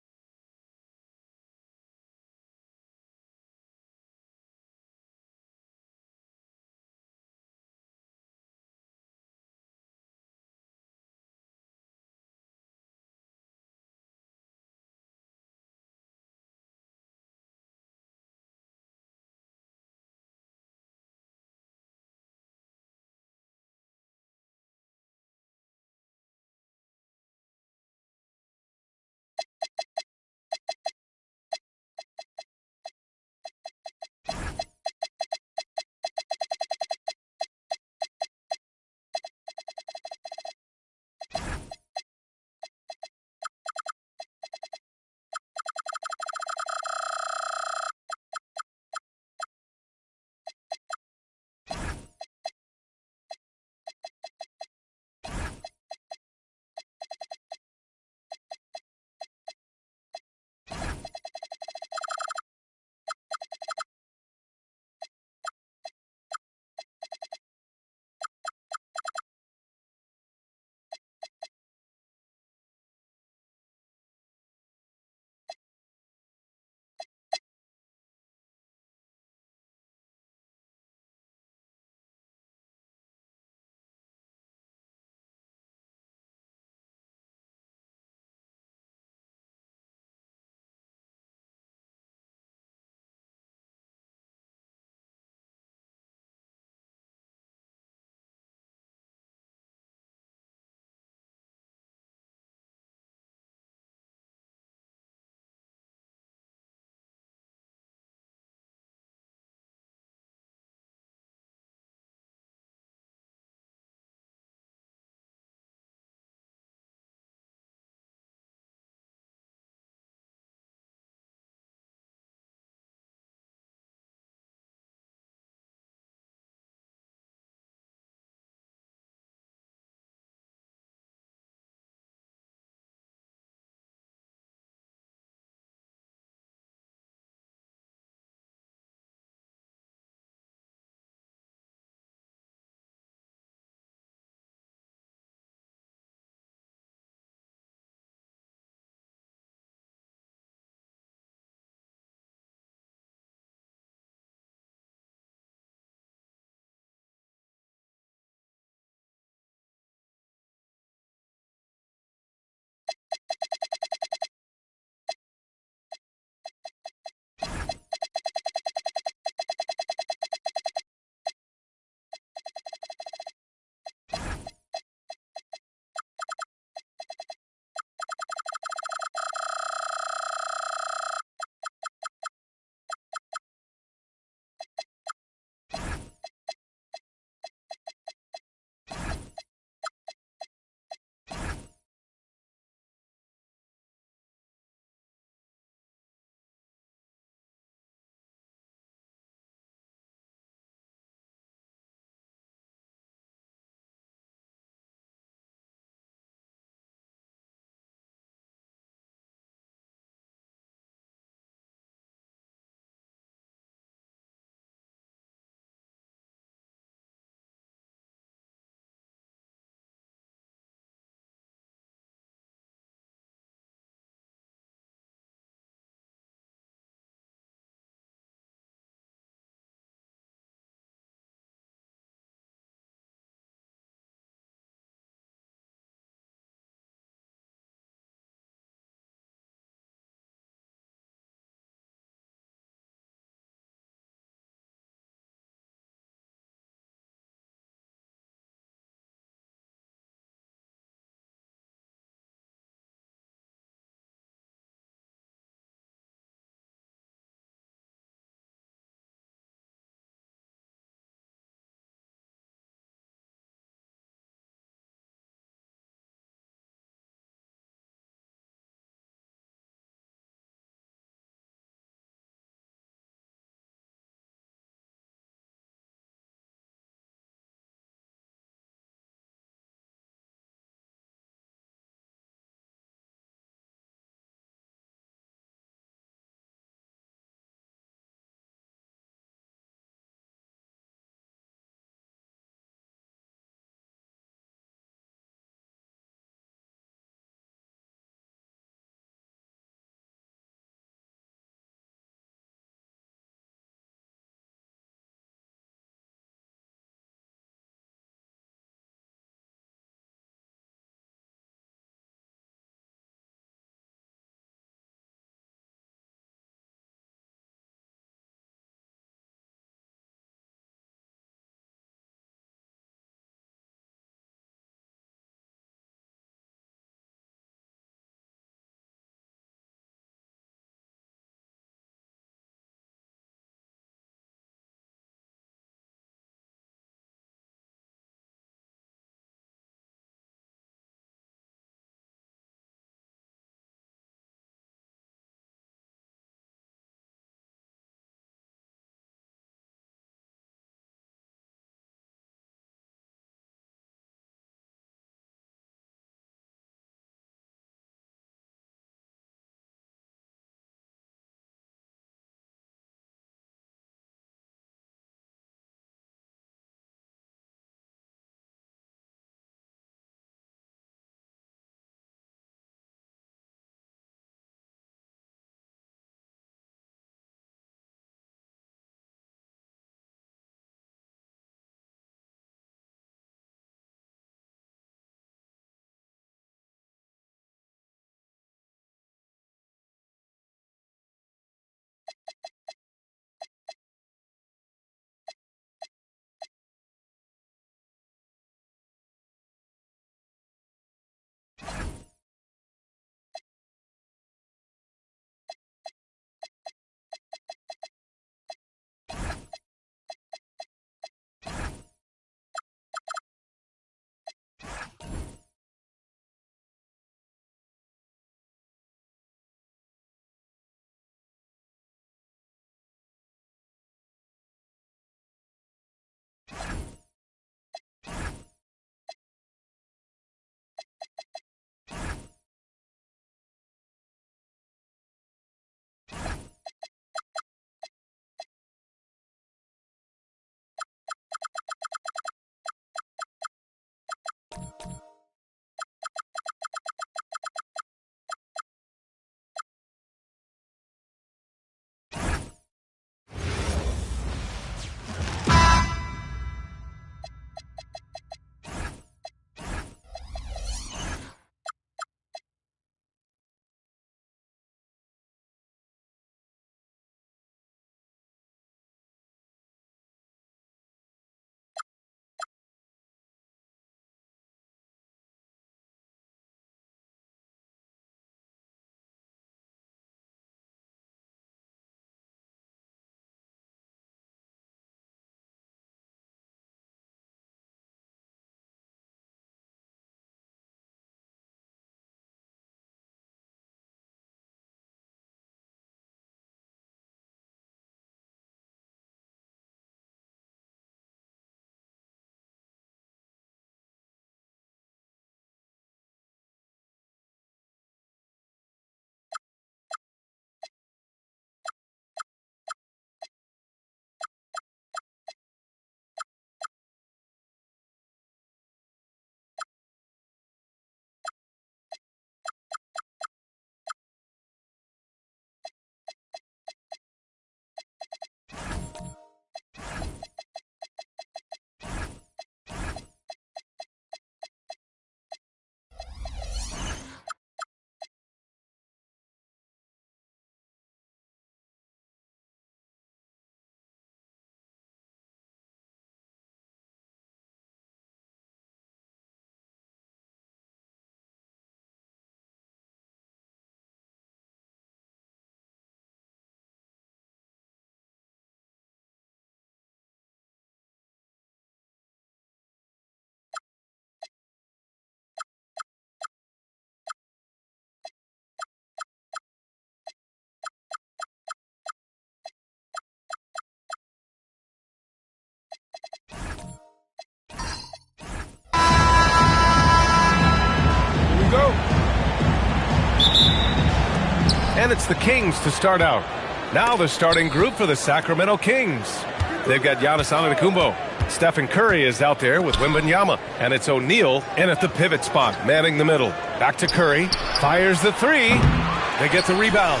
And it's the Kings to start out. Now the starting group for the Sacramento Kings. They've got Giannis Antetokounmpo. Stephen Curry is out there with Wembanyama. And it's O'Neal in at the pivot spot, manning the middle. Back to Curry. Fires the three. They get the rebound.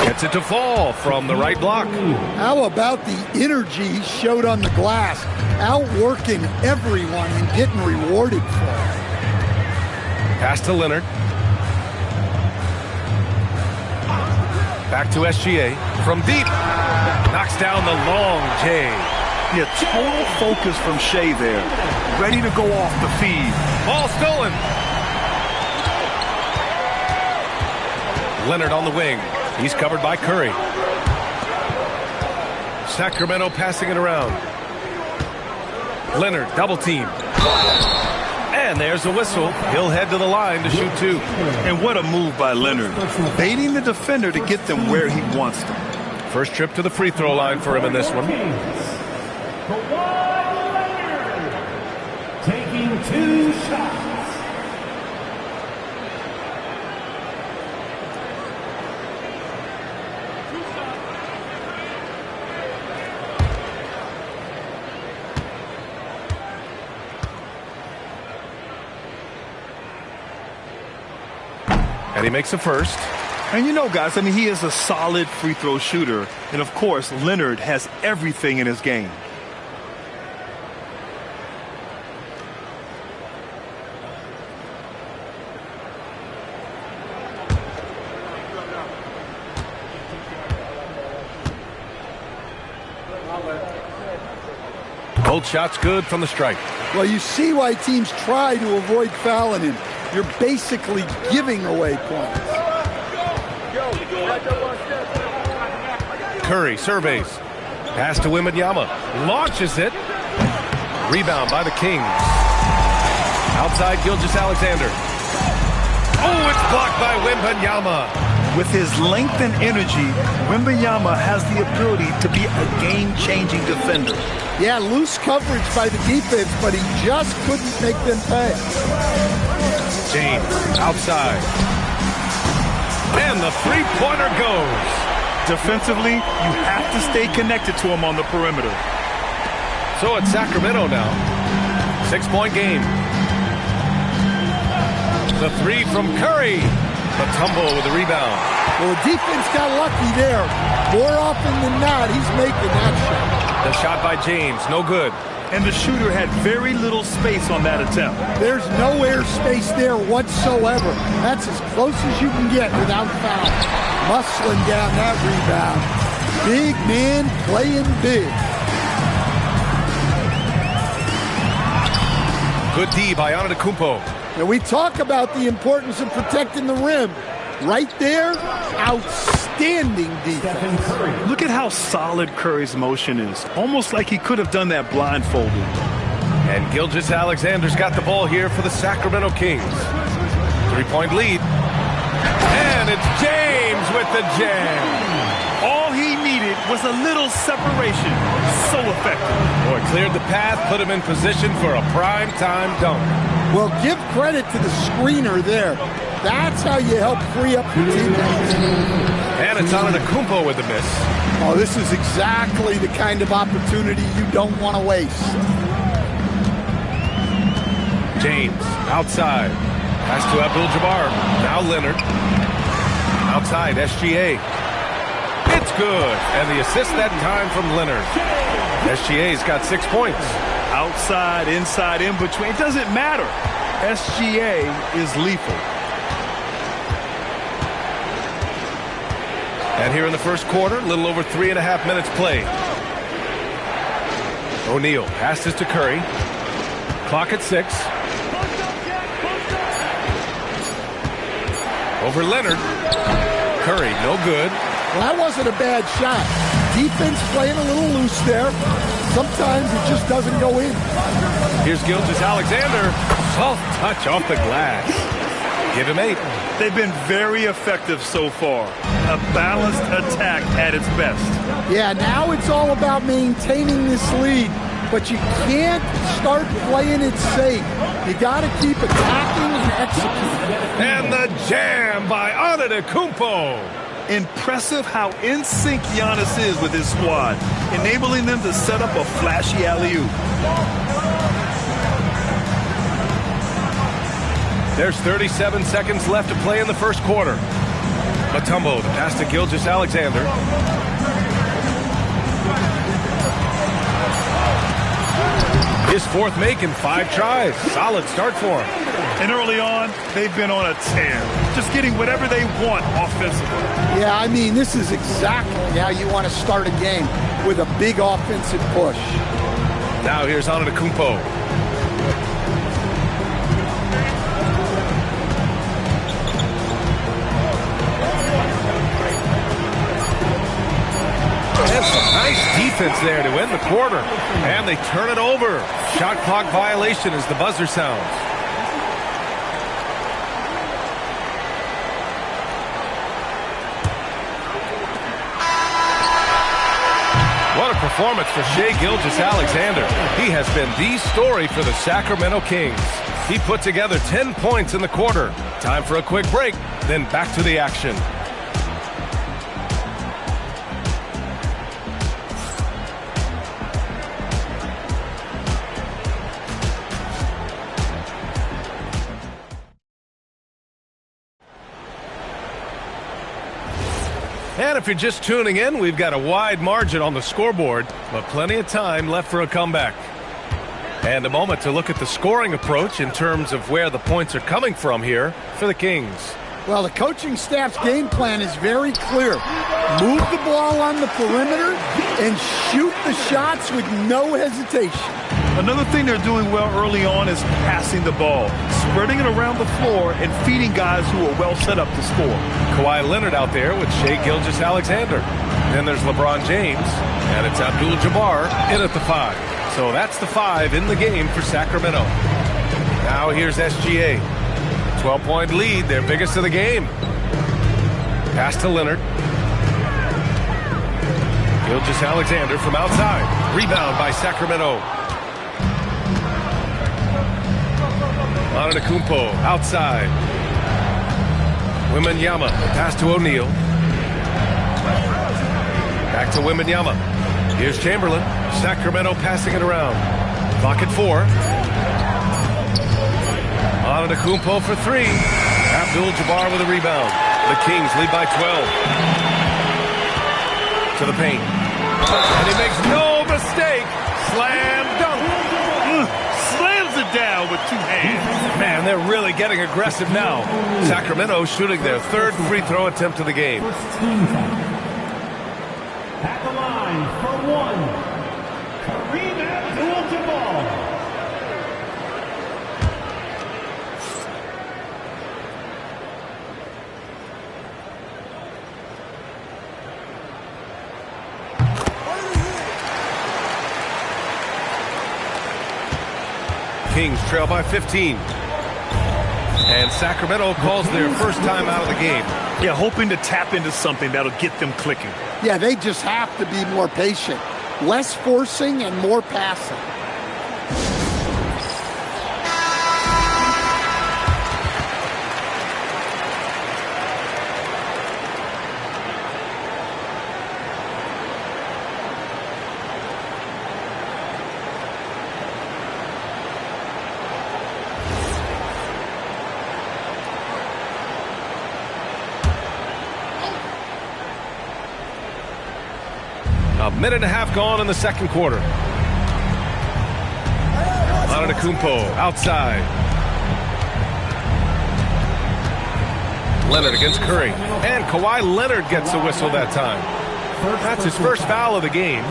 Gets it to fall from the right block. How about the energy he showed on the glass? Outworking everyone and getting rewarded for it. Pass to Leonard. Back to SGA. From deep. Knocks down the long J. Yeah, total focus from Shea there. Ready to go off the feed. Ball stolen. Leonard on the wing. He's covered by Curry. Sacramento passing it around. Leonard, double team. And there's the whistle. He'll head to the line to shoot two. And what a move by Leonard. Baiting the defender to get them where he wants them. First trip to the free throw line for him in this one. Taking 2 shots. And he makes a first. And you know, guys, I mean, he is a solid free throw shooter. And, of course, Leonard has everything in his game. Both shots good from the stripe. Well, you see why teams try to avoid fouling him. You're basically giving away points. Curry surveys. Pass to Wembanyama. Launches it. Rebound by the Kings. Outside Gilgeous-Alexander. Oh, it's blocked by Wembanyama. With his length and energy, Wembanyama has the ability to be a game-changing defender. Yeah, loose coverage by the defense, but he just couldn't make them pay. James outside. And the three-pointer goes. Defensively, you have to stay connected to him on the perimeter. So it's Sacramento now. 6-point game. The three from Curry. The tumble with the rebound. Well, the defense got lucky there. More often than not, he's making that shot. The shot by James, no good. And the shooter had very little space on that attempt. There's no air space there whatsoever. That's as close as you can get without foul. Muscling down that rebound. Big man playing big. Good D by Antetokounmpo. And we talk about the importance of protecting the rim. Right there, outstanding defense. Look at how solid Curry's motion is. Almost like he could have done that blindfolded. And Gilgeous-Alexander's got the ball here for the Sacramento Kings. 3-point lead. And it's James with the jam. All he needed was a little separation. So effective. Boy, cleared the path, put him in position for a prime-time dunk. Well, give credit to the screener there. That's how you help free up your teammates. And it's Antetokounmpo with the miss. Oh, this is exactly the kind of opportunity you don't want to waste. James, outside. Pass to Abdul-Jabbar. Now Leonard. Outside, SGA. It's good. And the assist that time from Leonard. SGA's got 6 points. Outside, inside, in between. It doesn't matter. SGA is lethal. And here in the first quarter, a little over 3.5 minutes played. O'Neal passes to Curry. Clock at 6. Over Leonard. Curry, no good. Well, that wasn't a bad shot. Defense playing a little loose there. Sometimes it just doesn't go in. Here's Gilgeous-Alexander. Soft touch off the glass. Give him 8. They've been very effective so far. A balanced attack at its best. Yeah, now it's all about maintaining this lead. But you can't start playing it safe. You got to keep attacking and executing. And the jam by Antetokounmpo. Impressive how in sync Giannis is with his squad, enabling them to set up a flashy alley-oop. There's 37 seconds left to play in the first quarter. Mutombo, the pass to Gilgeous-Alexander. His fourth make in 5 tries. Solid start for him. And early on, they've been on a tear, just getting whatever they want offensively. Yeah, I mean, this is exactly how you want to start a game, with a big offensive push. Now here's Antetokounmpo. And some nice defense there to end the quarter. And they turn it over. Shot clock violation as the buzzer sounds. What a performance for Shai Gilgeous-Alexander. He has been the story for the Sacramento Kings. He put together 10 points in the quarter. Time for a quick break, then back to the action. And if you're just tuning in, we've got a wide margin on the scoreboard, but plenty of time left for a comeback. And a moment to look at the scoring approach in terms of where the points are coming from here for the Kings. Well, the coaching staff's game plan is very clear. Move the ball on the perimeter and shoot the shots with no hesitation. Another thing they're doing well early on is passing the ball, spreading it around the floor and feeding guys who are well set up to score. Kawhi Leonard out there with Shai Gilgeous-Alexander. Then there's LeBron James, and it's Abdul-Jabbar in at the 5. So that's the 5 in the game for Sacramento. Now here's SGA. 12-point lead, their biggest of the game. Pass to Leonard. Gilgeous-Alexander from outside. Rebound by Sacramento. Antetokounmpo outside. Wembanyama, pass to O'Neal. Back to Wembanyama. Here's Chamberlain. Sacramento passing it around. Clock at 4. Antetokounmpo for 3. Abdul-Jabbar with a rebound. The Kings lead by 12. To the paint. And he makes no mistake. Slam dunk. Slams it down with 2 hands. Man, they're really getting aggressive now. Sacramento shooting their 3rd free throw attempt of the game. At the line for 1, Kareem Abdul-Jabbar. Kings trail by 15. And Sacramento calls their first time out of the game. Yeah, hoping to tap into something that'll get them clicking. Yeah, they just have to be more patient. Less forcing and more passing. A minute and a half gone in the second quarter. Antetokounmpo outside. Leonard against Curry. And Kawhi Leonard gets a whistle that time. That's his first foul of the game.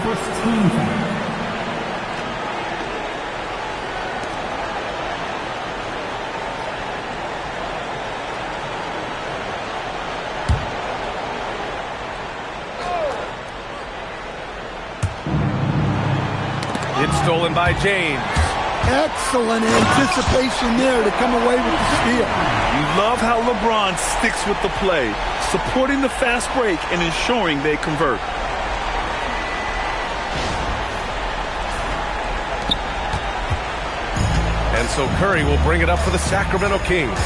It's stolen by James. Excellent anticipation there to come away with the steal. You love how LeBron sticks with the play, supporting the fast break and ensuring they convert. And so Curry will bring it up for the Sacramento Kings.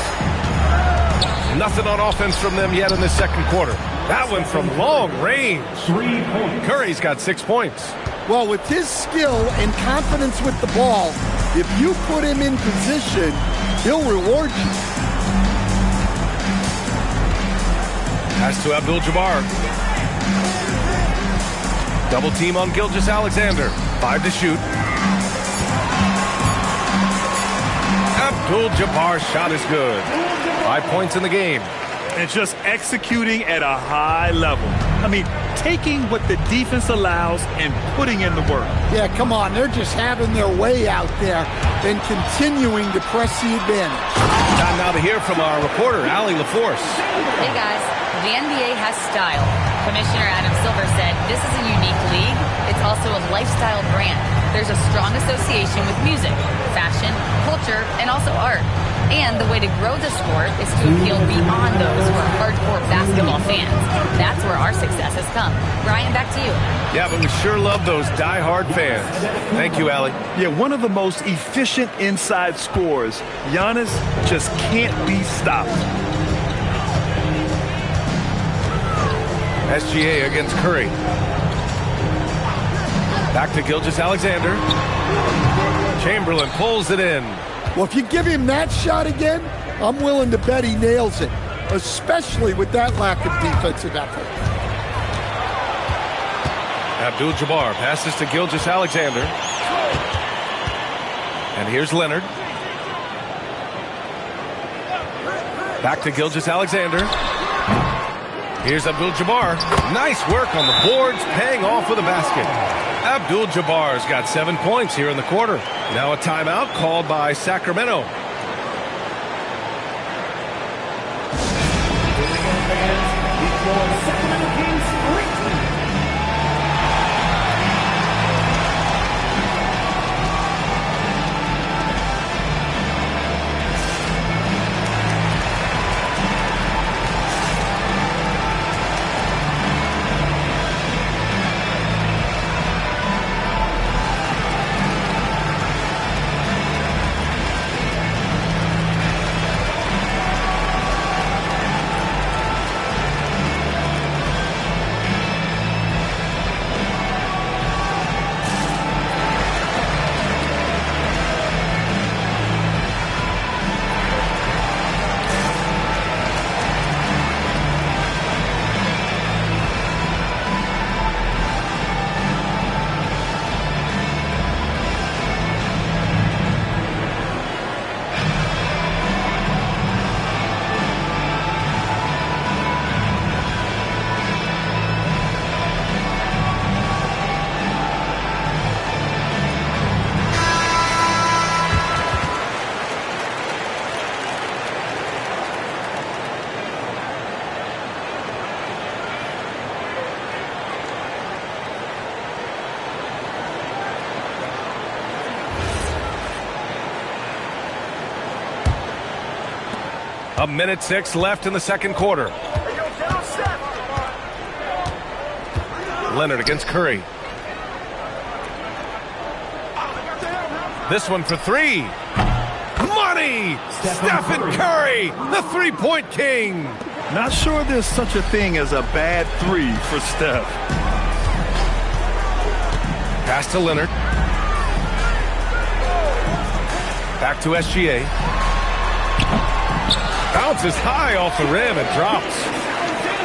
Nothing on offense from them yet in the second quarter. That one from long range. 3 points. Curry's got 6 points. Well, with his skill and confidence with the ball, if you put him in position, he'll reward you. Pass to Abdul-Jabbar. Double team on Gilgeous-Alexander. 5 to shoot. Abdul-Jabbar's shot is good. 5 points in the game. And just executing at a high level. I mean, taking what the defense allows and putting in the work. Yeah, come on. They're just having their way out there and continuing to press the advantage. Time now to hear from our reporter, Allie LaForce. Hey guys, the NBA has style. Commissioner Adam Silver said this is a unique league. It's also a lifestyle brand. There's a strong association with music, fashion, culture, and also art. And the way to grow the sport is to appeal beyond those who are hardcore basketball fans. That's where our success has come. Brian, back to you. Yeah, but we sure love those die-hard fans. Thank you, Allie. Yeah, one of the most efficient inside scorers. Giannis just can't be stopped. SGA against Curry. Back to Gilgeous-Alexander. Chamberlain pulls it in. Well, if you give him that shot again, I'm willing to bet he nails it, especially with that lack of defensive effort. Abdul-Jabbar passes to Gilgeous-Alexander. And here's Leonard. Back to Gilgeous-Alexander. Here's Abdul-Jabbar. Nice work on the boards, paying off with a basket. Abdul-Jabbar's got 7 points here in the quarter. Now a timeout called by Sacramento. A minute 6 left in the second quarter. Leonard against Curry. This one for 3. Money! Stephen Curry, the three-point king. Not sure there's such a thing as a bad 3 for Steph. Pass to Leonard. Back to SGA. Bounces high off the rim and drops.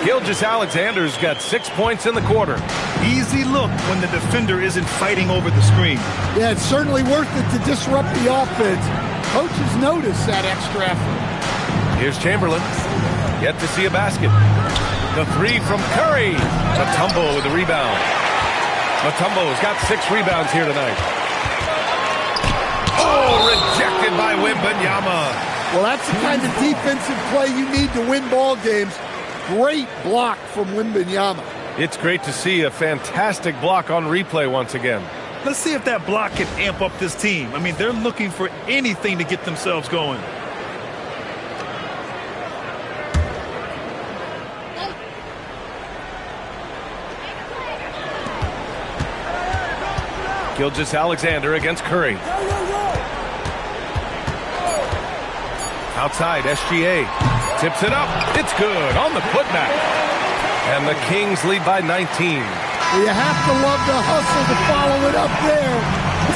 Gilgeous-Alexander's got 6 points in the quarter. Easy look when the defender isn't fighting over the screen. Yeah, it's certainly worth it to disrupt the offense. Coaches notice that extra effort. Here's Chamberlain. Yet to see a basket. The 3 from Curry. Mutombo with the rebound. Mutombo's got 6 rebounds here tonight. Oh, rejected by Wembanyama. Well, that's the kind of defensive play you need to win ball games. Great block from Wembanyama. It's great to see a fantastic block on replay once again. Let's see if that block can amp up this team. I mean, they're looking for anything to get themselves going. Gilgeous-Alexander against Curry. Outside, SGA. Tips it up. It's good on the putback. And the Kings lead by 19. You have to love the hustle to follow it up there.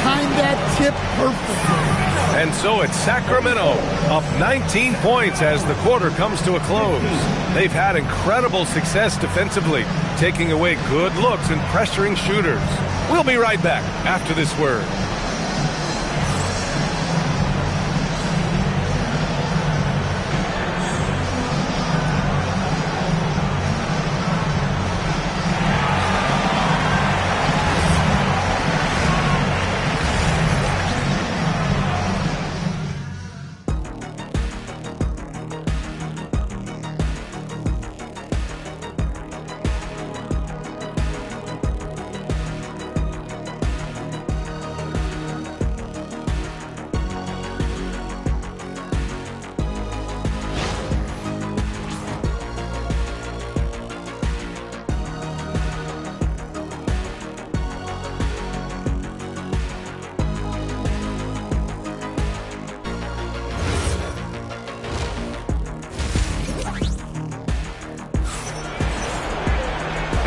Time that tip perfectly. And so it's Sacramento up 19 points as the quarter comes to a close. They've had incredible success defensively, taking away good looks and pressuring shooters. We'll be right back after this word.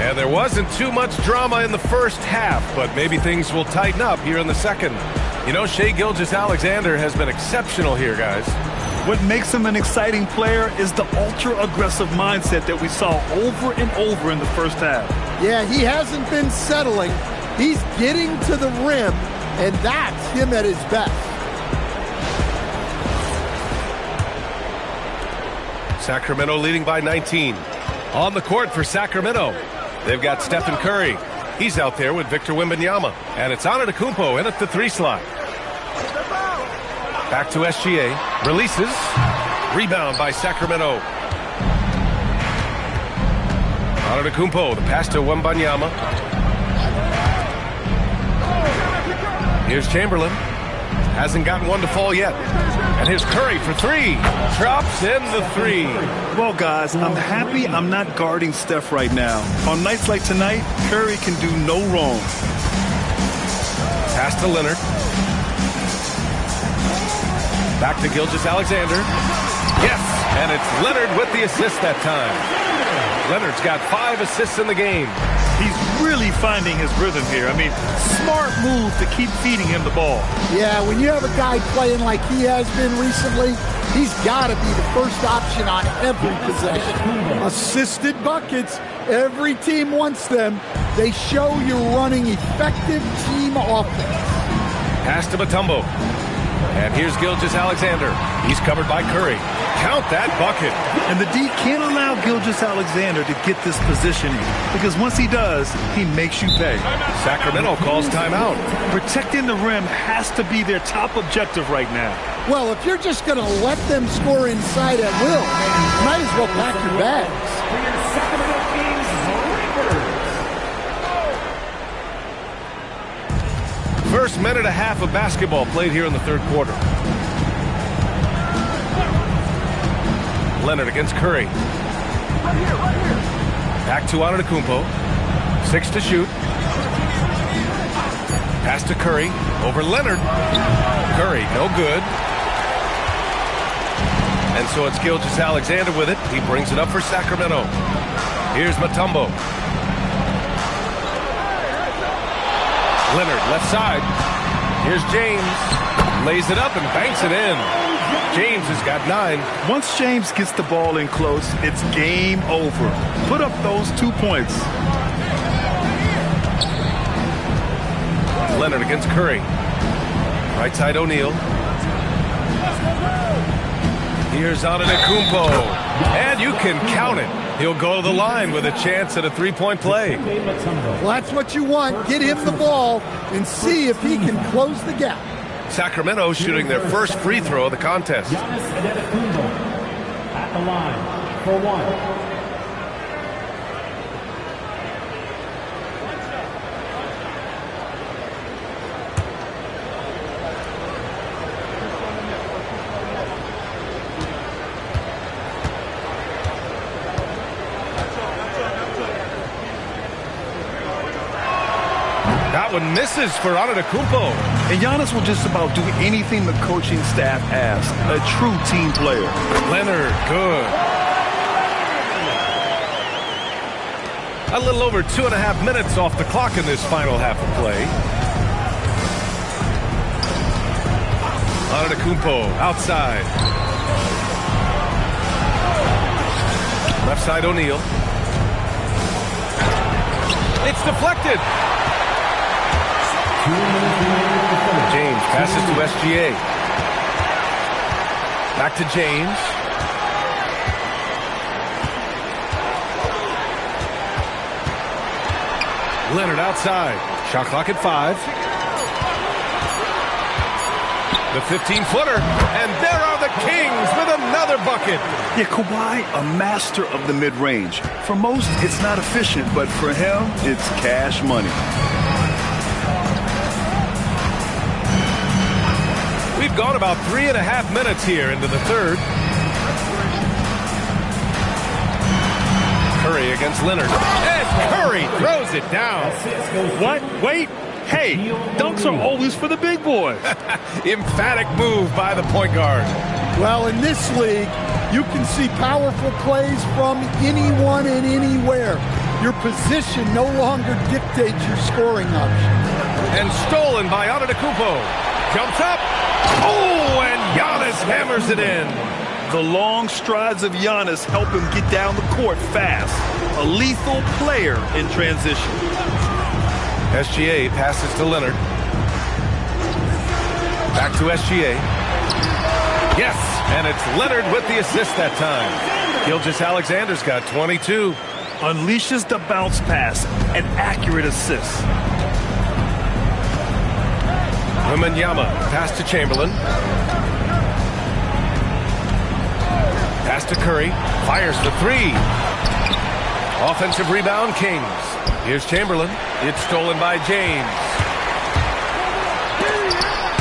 And there wasn't too much drama in the first half, but maybe things will tighten up here in the second. You know, Shai Gilgeous-Alexander has been exceptional here, guys. What makes him an exciting player is the ultra-aggressive mindset that we saw over and over in the first half. Yeah, he hasn't been settling. He's getting to the rim, and that's him at his best. Sacramento leading by 19. On the court for Sacramento, they've got Stephen Curry. He's out there with Victor Wembanyama. And it's Antetokounmpo in at the 3 slot. Back to SGA. Releases. Rebound by Sacramento. Antetokounmpo, the pass to Wembanyama. Here's Chamberlain. Hasn't gotten one to fall yet. And here's Curry for 3. Drops in the 3. Well, guys, I'm happy I'm not guarding Steph right now. On nights like tonight, Curry can do no wrong. Pass to Leonard. Back to Gilgeous-Alexander. Yes, and it's Leonard with the assist that time. Leonard's got 5 assists in the game. He's really finding his rhythm here. I mean, smart move to keep feeding him the ball. Yeah, when you have a guy playing like he has been recently, he's got to be the first option on every possession. Assisted buckets, every team wants them. They show you're running effective team offense. Pass to Mutombo. And here's Gilgeous-Alexander. He's covered by Curry. Count that bucket. And the D can't allow Gilgeous-Alexander to get this positioning, because once he does, he makes you pay. Sacramento calls timeout. Protecting the rim has to be their top objective right now. Well, if you're just going to let them score inside at will, you might as well pack your bags. First minute and a half of basketball played here in the third quarter. Leonard against Curry. Back to Antetokounmpo. 6 to shoot. Pass to Curry. Over Leonard. Curry, no good. And so it's Gilgeous-Alexander with it. He brings it up for Sacramento. Here's Mutombo. Leonard, left side. Here's James. Lays it up and banks it in. James has got 9. Once James gets the ball in close, it's game over. Put up those 2 points. Leonard against Curry. Right side O'Neal. Here's Antetokounmpo. And you can count it. He'll go to the line with a chance at a 3-point play. Well, that's what you want. Get him the ball and see if he can close the gap. Sacramento shooting their first free throw of the contest. At the line for 1. That one misses for Antetokounmpo. And Giannis will just about do anything the coaching staff asks. A true team player. Leonard, good. A little over 2.5 minutes off the clock in this final half of play. Antetokounmpo outside. Left side O'Neal. It's deflected. James passes to SGA. Back to James. Leonard outside. Shot clock at 5. The 15-footer. And there are the Kings with another bucket. Yeah, Kawhi, a master of the mid-range. For most, it's not efficient, but for him, it's cash money. We've gone about 3.5 minutes here into the third. Curry against Leonard. And Curry throws it down. What? Wait. Hey, dunks are always for the big boys. Emphatic move by the point guard. Well, in this league, you can see powerful plays from anyone and anywhere. Your position no longer dictates your scoring option. And stolen by Antetokounmpo. Jumps up. Oh, and Giannis hammers it in. The long strides of Giannis help him get down the court fast. A lethal player in transition. SGA passes to Leonard. Back to SGA. Yes, and it's Leonard with the assist that time. Gilgeous-Alexander's got 22. Unleashes the bounce pass, an accurate assist. Wembanyama pass to Chamberlain. Pass to Curry. Fires for 3. Offensive rebound, Kings. Here's Chamberlain. It's stolen by James.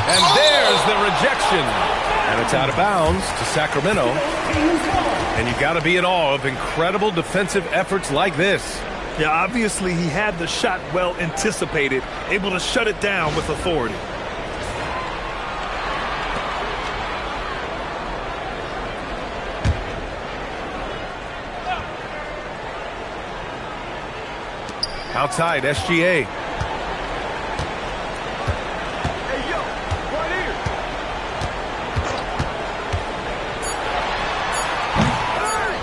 And there's the rejection. And it's out of bounds to Sacramento. And you've got to be in awe of incredible defensive efforts like this. Yeah, obviously he had the shot well anticipated, able to shut it down with authority. Outside, SGA. Hey, yo, right here.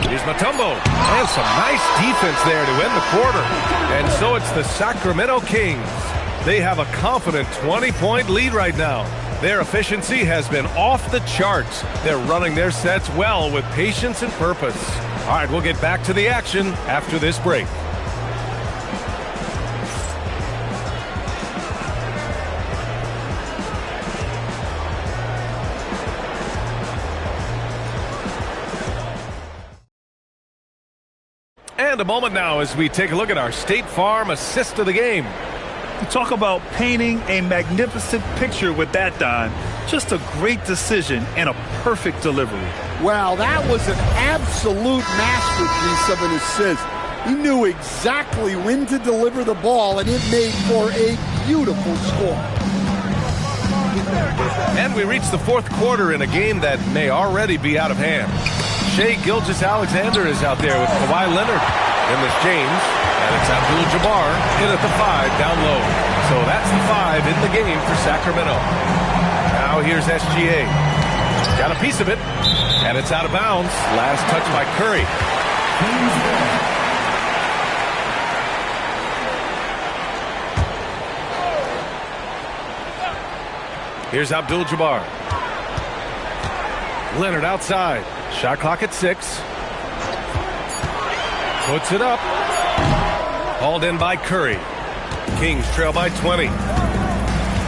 Here's Mutombo. And some nice defense there to end the quarter. And so it's the Sacramento Kings. They have a confident 20-point lead right now. Their efficiency has been off the charts. They're running their sets well with patience and purpose. All right, we'll get back to the action after this break. And a moment now as we take a look at our State Farm assist of the game. Talk about painting a magnificent picture with that dime. Just a great decision and a perfect delivery. Wow, that was an absolute masterpiece of an assist. He knew exactly when to deliver the ball, and it made for a beautiful score. And we reach the fourth quarter in a game that may already be out of hand. Shai Gilgeous-Alexander is out there with Kawhi Leonard. And with James, and it's Abdul-Jabbar in at the 5 down low. So that's the 5 in the game for Sacramento. Now here's SGA. Got a piece of it, and it's out of bounds. Last touch by Curry. Here's Abdul-Jabbar. Leonard outside. Shot clock at 6. Puts it up. Hauled in by Curry. Kings trail by 20.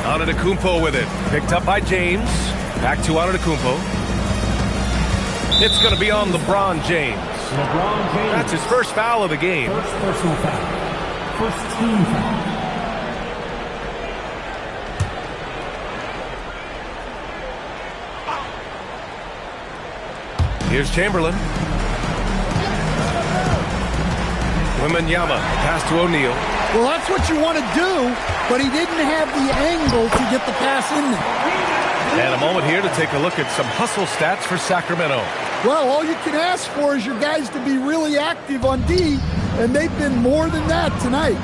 Antetokounmpo with it. Picked up by James. Back to Antetokounmpo. It's going to be on LeBron James. That's his first foul of the game. First personal foul. First team foul. Here's Chamberlain. Wembanyama, pass to O'Neal. Well, that's what you want to do, but he didn't have the angle to get the pass in there. And a moment here to take a look at some hustle stats for Sacramento. Well, all you can ask for is your guys to be really active on D and they've been more than that tonight.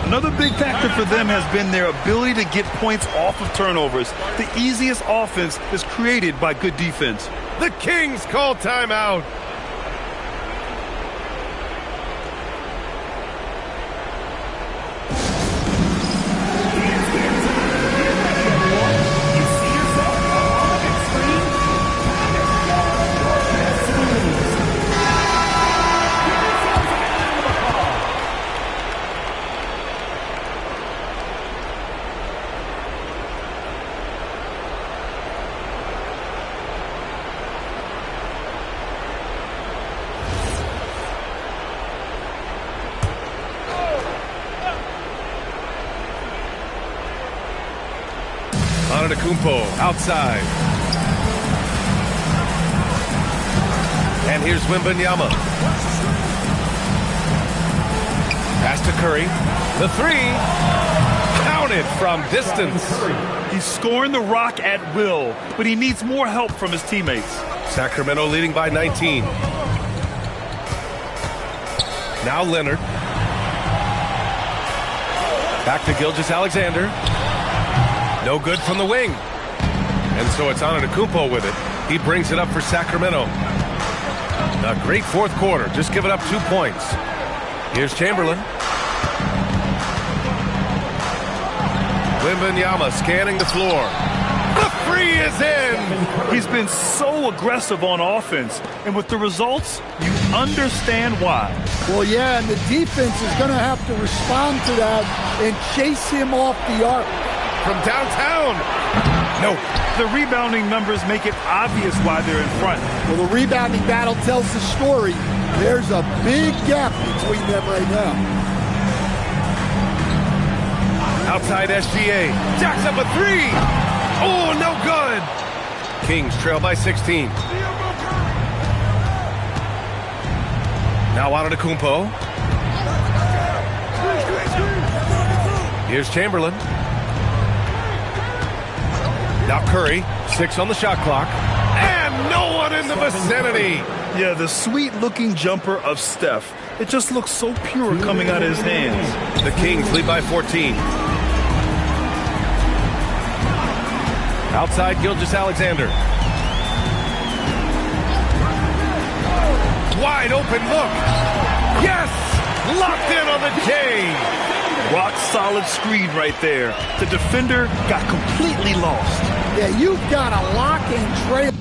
Another big factor for them has been their ability to get points off of turnovers. The easiest offense is created by good defense. The Kings call timeout. Antetokounmpo outside. And here's Wembanyama. Pass to Curry. The three. Counted from distance. He's scoring the rock at will, but he needs more help from his teammates. Sacramento leading by 19. Now Leonard. Back to Gilgeous-Alexander. No good from the wing. And so it's Antetokounmpo with it. He brings it up for Sacramento. A great fourth quarter. Just giving up 2 points. Here's Chamberlain. Wembanyama scanning the floor. The three is in. He's been so aggressive on offense, and with the results, you understand why. Well, yeah, and the defense is going to have to respond to that and chase him off the arc. From downtown. No. The rebounding numbers make it obvious why they're in front. Well, the rebounding battle tells the story. There's a big gap between them right now. Outside SGA. Jacks up a three. Oh, no good. Kings trail by 16. Now Antetokounmpo. Here's Chamberlain. Now Curry, 6 on the shot clock, and no one in the vicinity. Yeah, the sweet-looking jumper of Steph. It just looks so pure coming out of his hands. The Kings lead by 14. Outside Gilgeous-Alexander. Wide open look. Yes! Locked in on the K. Rock solid screen right there. The defender got completely lost. Yeah, you've got a lock and trail.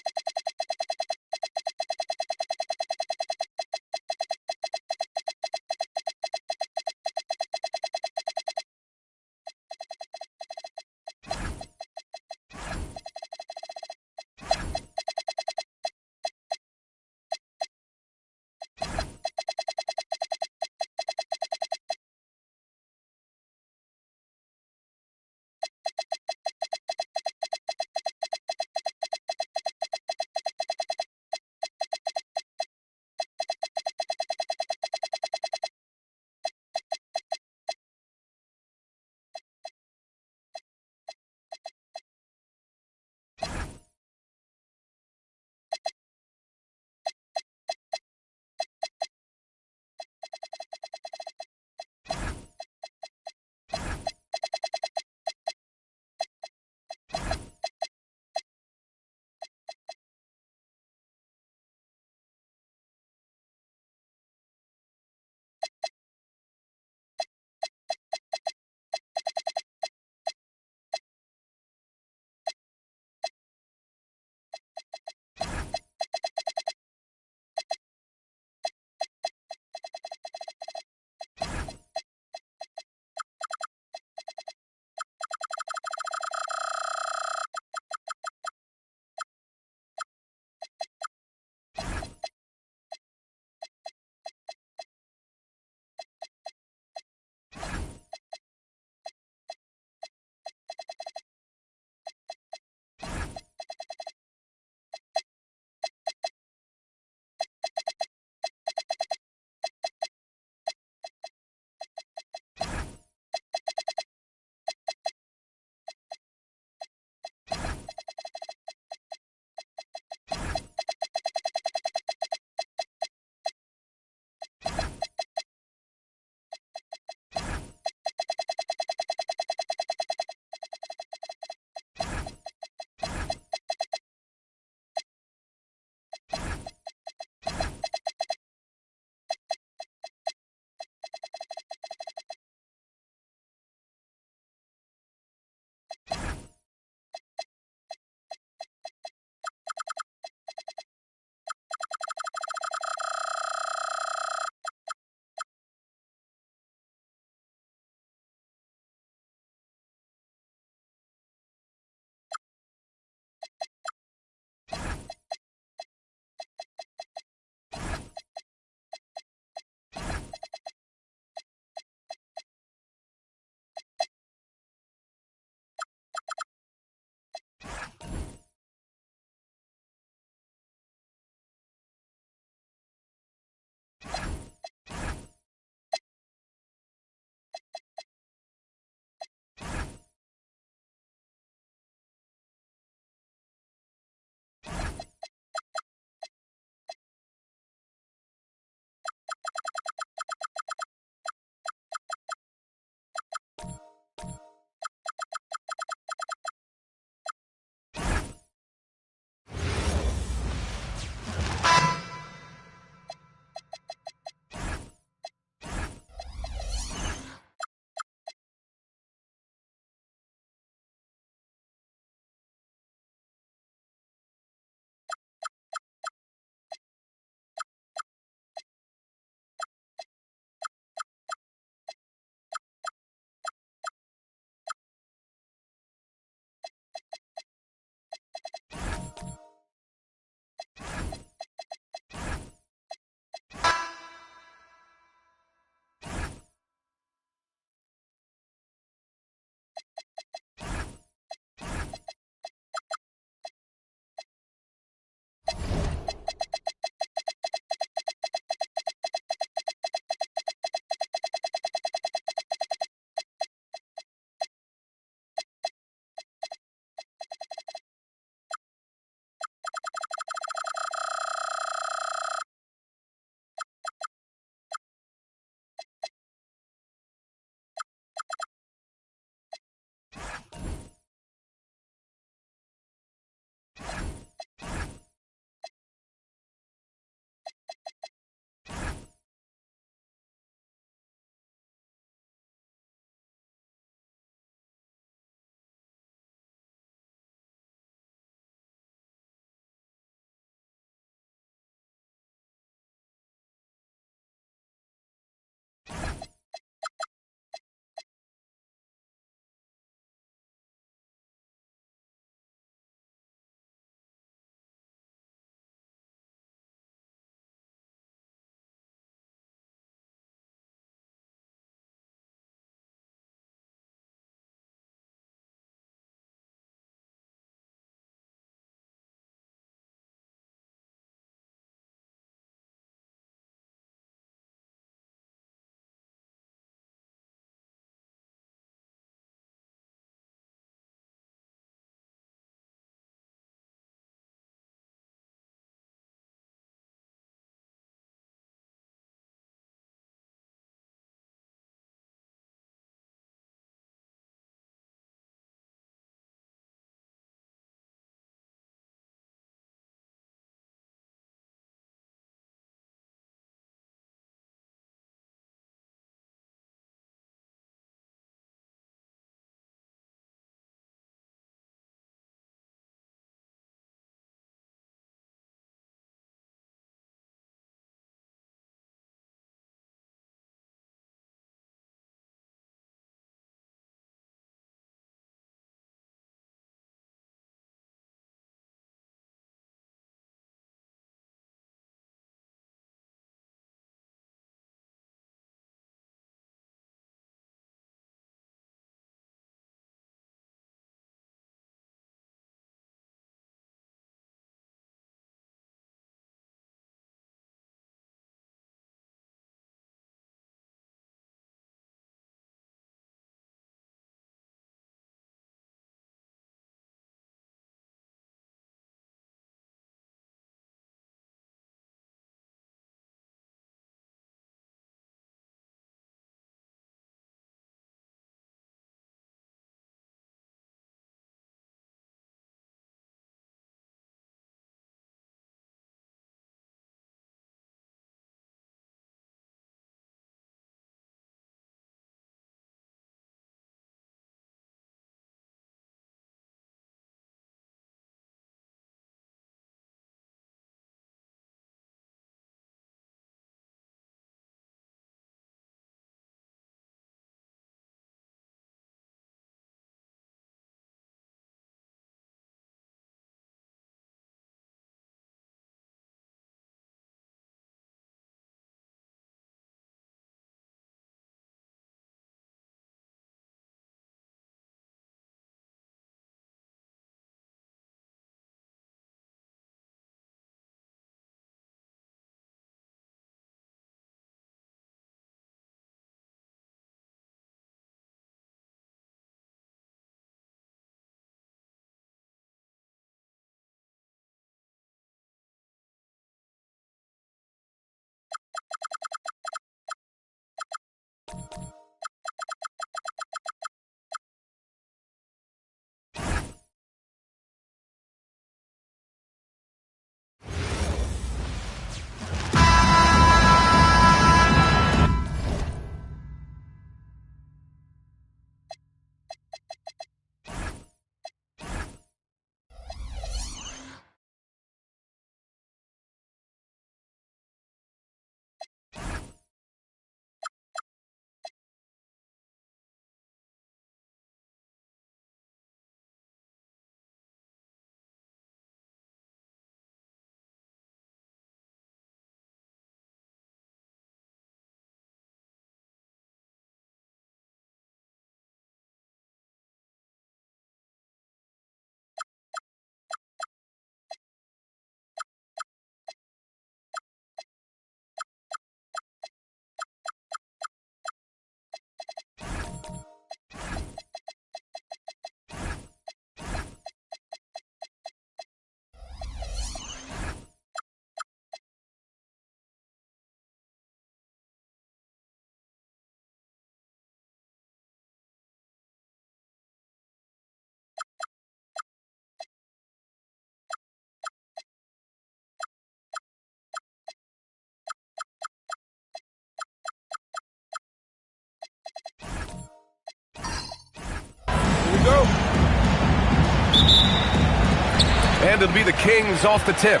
And it'll be the Kings off the tip.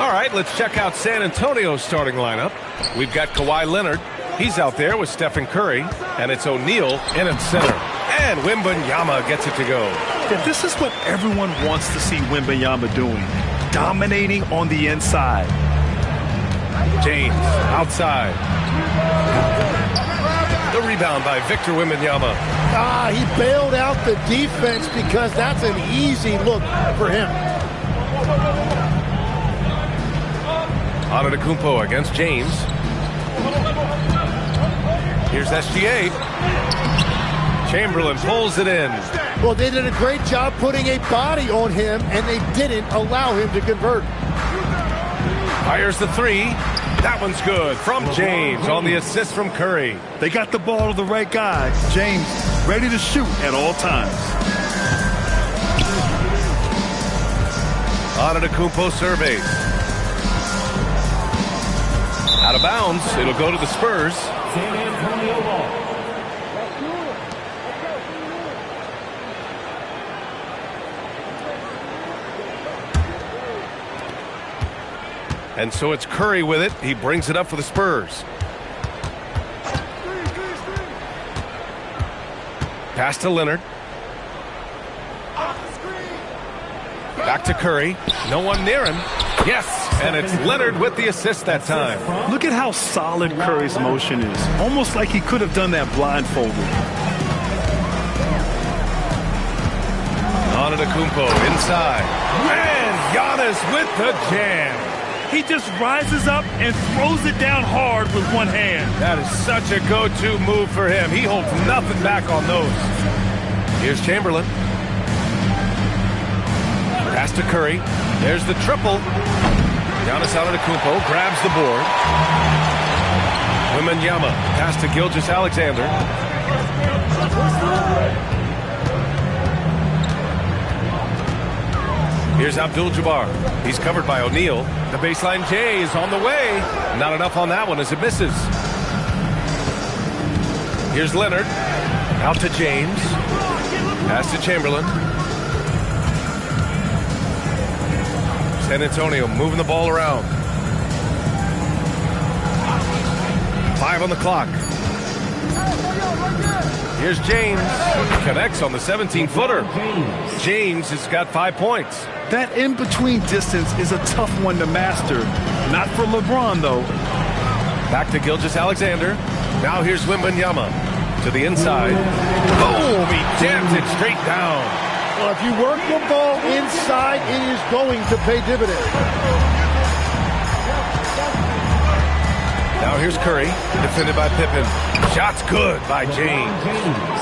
All right, let's check out San Antonio's starting lineup. We've got Kawhi Leonard. He's out there with Stephen Curry. And it's O'Neal in at center. And Wembanyama gets it to go. Yeah, this is what everyone wants to see Wembanyama doing. Dominating on the inside. James outside. The rebound by Victor Wembanyama. He bailed out the defense because that's an easy look for him. Antetokounmpo against James. Here's SGA. Chamberlain pulls it in. Well, they did a great job putting a body on him, and they didn't allow him to convert. Fires the three. That one's good from James on the assist from Curry. They got the ball to the right guy. James ready to shoot at all times. Antetokounmpo surveys. Out of bounds. It'll go to the Spurs. San Antonio ball. And so it's Curry with it. He brings it up for the Spurs. Pass to Leonard. Back to Curry. No one near him. Yes, and it's Leonard with the assist that time. Look at how solid Curry's motion is. Almost like he could have done that blindfolded. Antetokounmpo inside. And Giannis with the jam. He just rises up and throws it down hard with one hand. That is such a go-to move for him. He holds nothing back on those. Here's Chamberlain. Pass to Curry. There's the triple. Giannis Antetokounmpo grabs the board. Wembanyama. Pass to Gilgeous-Alexander. Here's Abdul-Jabbar. He's covered by O'Neal. The baseline J is on the way. Not enough on that one as it misses. Here's Leonard. Out to James. Pass to Chamberlain. San Antonio moving the ball around. 5 on the clock. Here's James. Connects on the 17-footer. James has got 5 points. That in-between distance is a tough one to master. Not for LeBron, though. Back to Gilgeous-Alexander. Now here's Wembanyama. To the inside. Boom! He jams it straight down. Well, if you work the ball inside, it is going to pay dividends. Now here's Curry, defended by Pippen. Shot's good by James.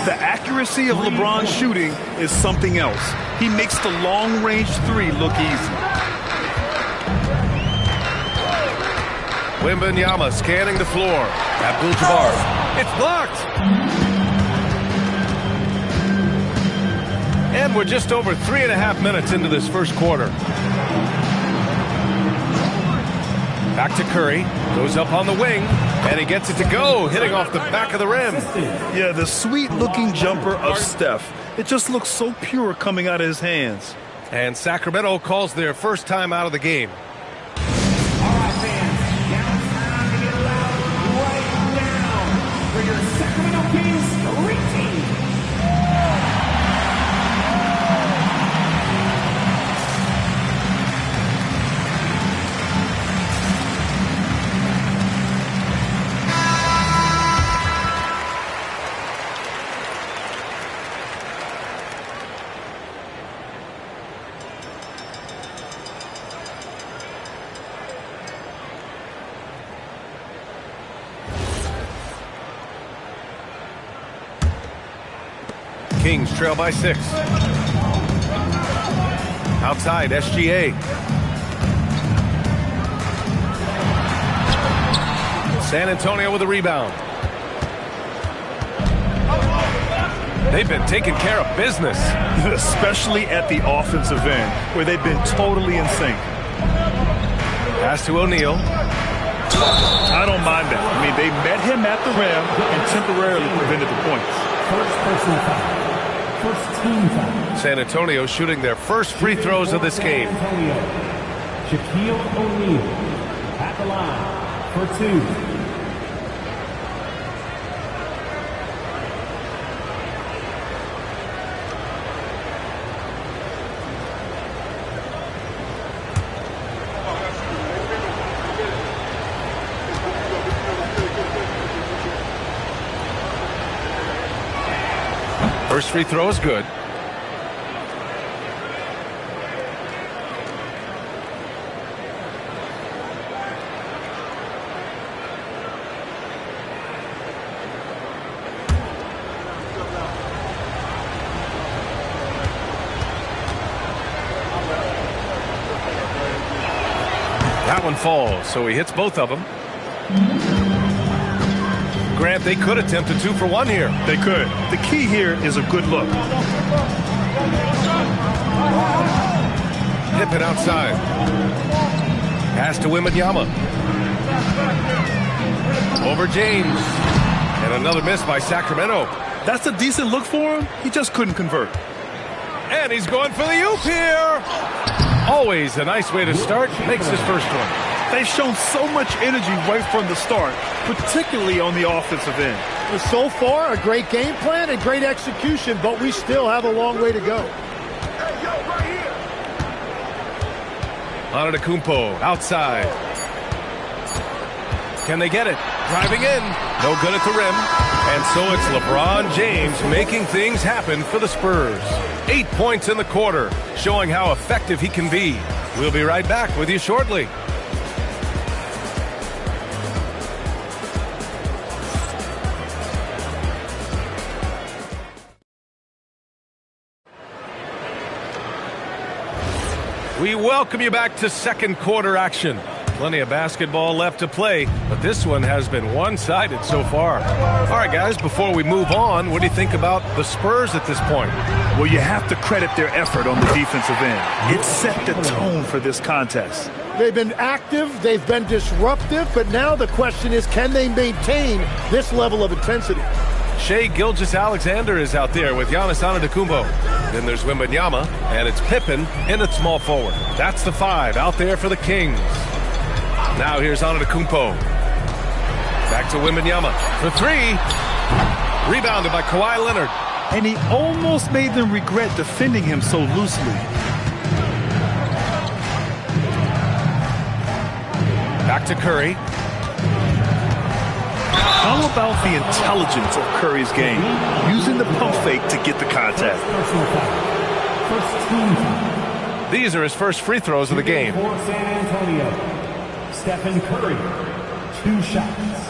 The accuracy of LeBron's shooting is something else. He makes the long-range three look easy. Wembanyama scanning the floor. Abdul-Jabbar. It's blocked. And we're just over 3.5 minutes into this first quarter. Back to Curry. Goes up on the wing. And he gets it to go, hitting off the back of the rim. Yeah, the sweet-looking jumper of Steph. It just looks so pure coming out of his hands. And Sacramento calls their first time out of the game. All right, fans. Now it's time to get loud right now for your Sacramento Kings greeting. Kings trail by 6. Outside, SGA. San Antonio with a rebound. They've been taking care of business. Especially at the offensive end, where they've been totally in sync. Pass to O'Neal. I don't mind that. I mean, they met him at the rim and temporarily prevented the points. First personal foul. First team foul. San Antonio shooting their first free throws of this game. Shaquille O'Neal at the line for two. First free throw is good. That one falls, so he hits both of them. Grant, they could attempt a 2 for 1 here. They could. The key here is a good look. Pippen outside. Pass to Wembanyama. Over James. And another miss by Sacramento. That's a decent look for him. He just couldn't convert. And he's going for the oop here. Always a nice way to start. Makes his first one. They've shown so much energy right from the start, particularly on the offensive end. So far, a great game plan and great execution, but we still have a long way to go. Antetokounmpo outside. Can they get it? Driving in. No good at the rim. And so it's LeBron James making things happen for the Spurs. 8 points in the quarter, showing how effective he can be. We'll be right back with you shortly. We welcome you back to second quarter action. Plenty of basketball left to play, but this one has been one-sided so far. All right, guys, before we move on, what do you think about the Spurs at this point? Well, you have to credit their effort on the defensive end. It set the tone for this contest. They've been active, they've been disruptive, but now the question is, can they maintain this level of intensity? Shai Gilgeous-Alexander is out there with Giannis Antetokounmpo. Then there's Wembanyama, and it's Pippen in at small forward. That's the 5 out there for the Kings. Now here's Antetokounmpo. Back to Wembanyama for 3. Rebounded by Kawhi Leonard. And he almost made them regret defending him so loosely. Back to Curry. How about the intelligence of Curry's game? Using the pump fake to get the contact. First team. These are his first free throws of the game. For San Antonio, Stephen Curry, 2 shots.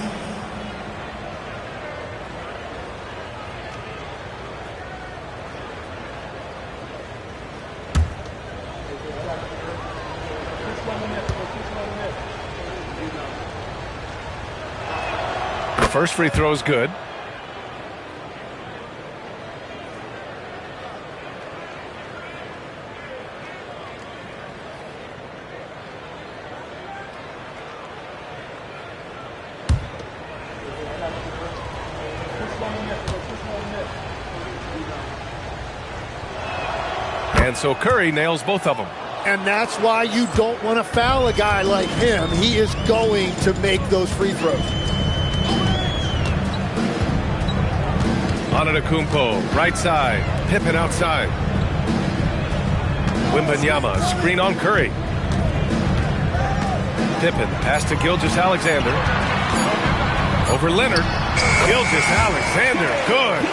First free throw is good. And so Curry nails both of them. And that's why you don't want to foul a guy like him. He is going to make those free throws. Antetokounmpo, right side. Pippen outside. Wembanyama, screen on Curry. Pippen, pass to Gilgeous-Alexander. Over Leonard. Gilgeous-Alexander, good.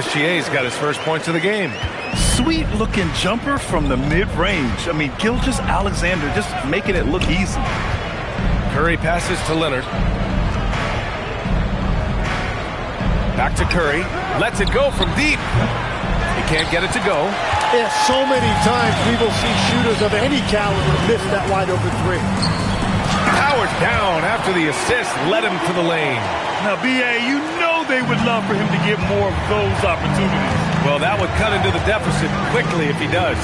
SGA's got his first points of the game. Sweet-looking jumper from the mid-range. I mean, Gilgeous-Alexander just making it look easy. Curry passes to Leonard. Back to Curry. Lets it go from deep. He can't get it to go. Yeah, so many times we will see shooters of any caliber miss that wide open 3. Howard down after the assist led him to the lane. Now, B.A., you know they would love for him to get more of those opportunities. Well, that would cut into the deficit quickly if he does.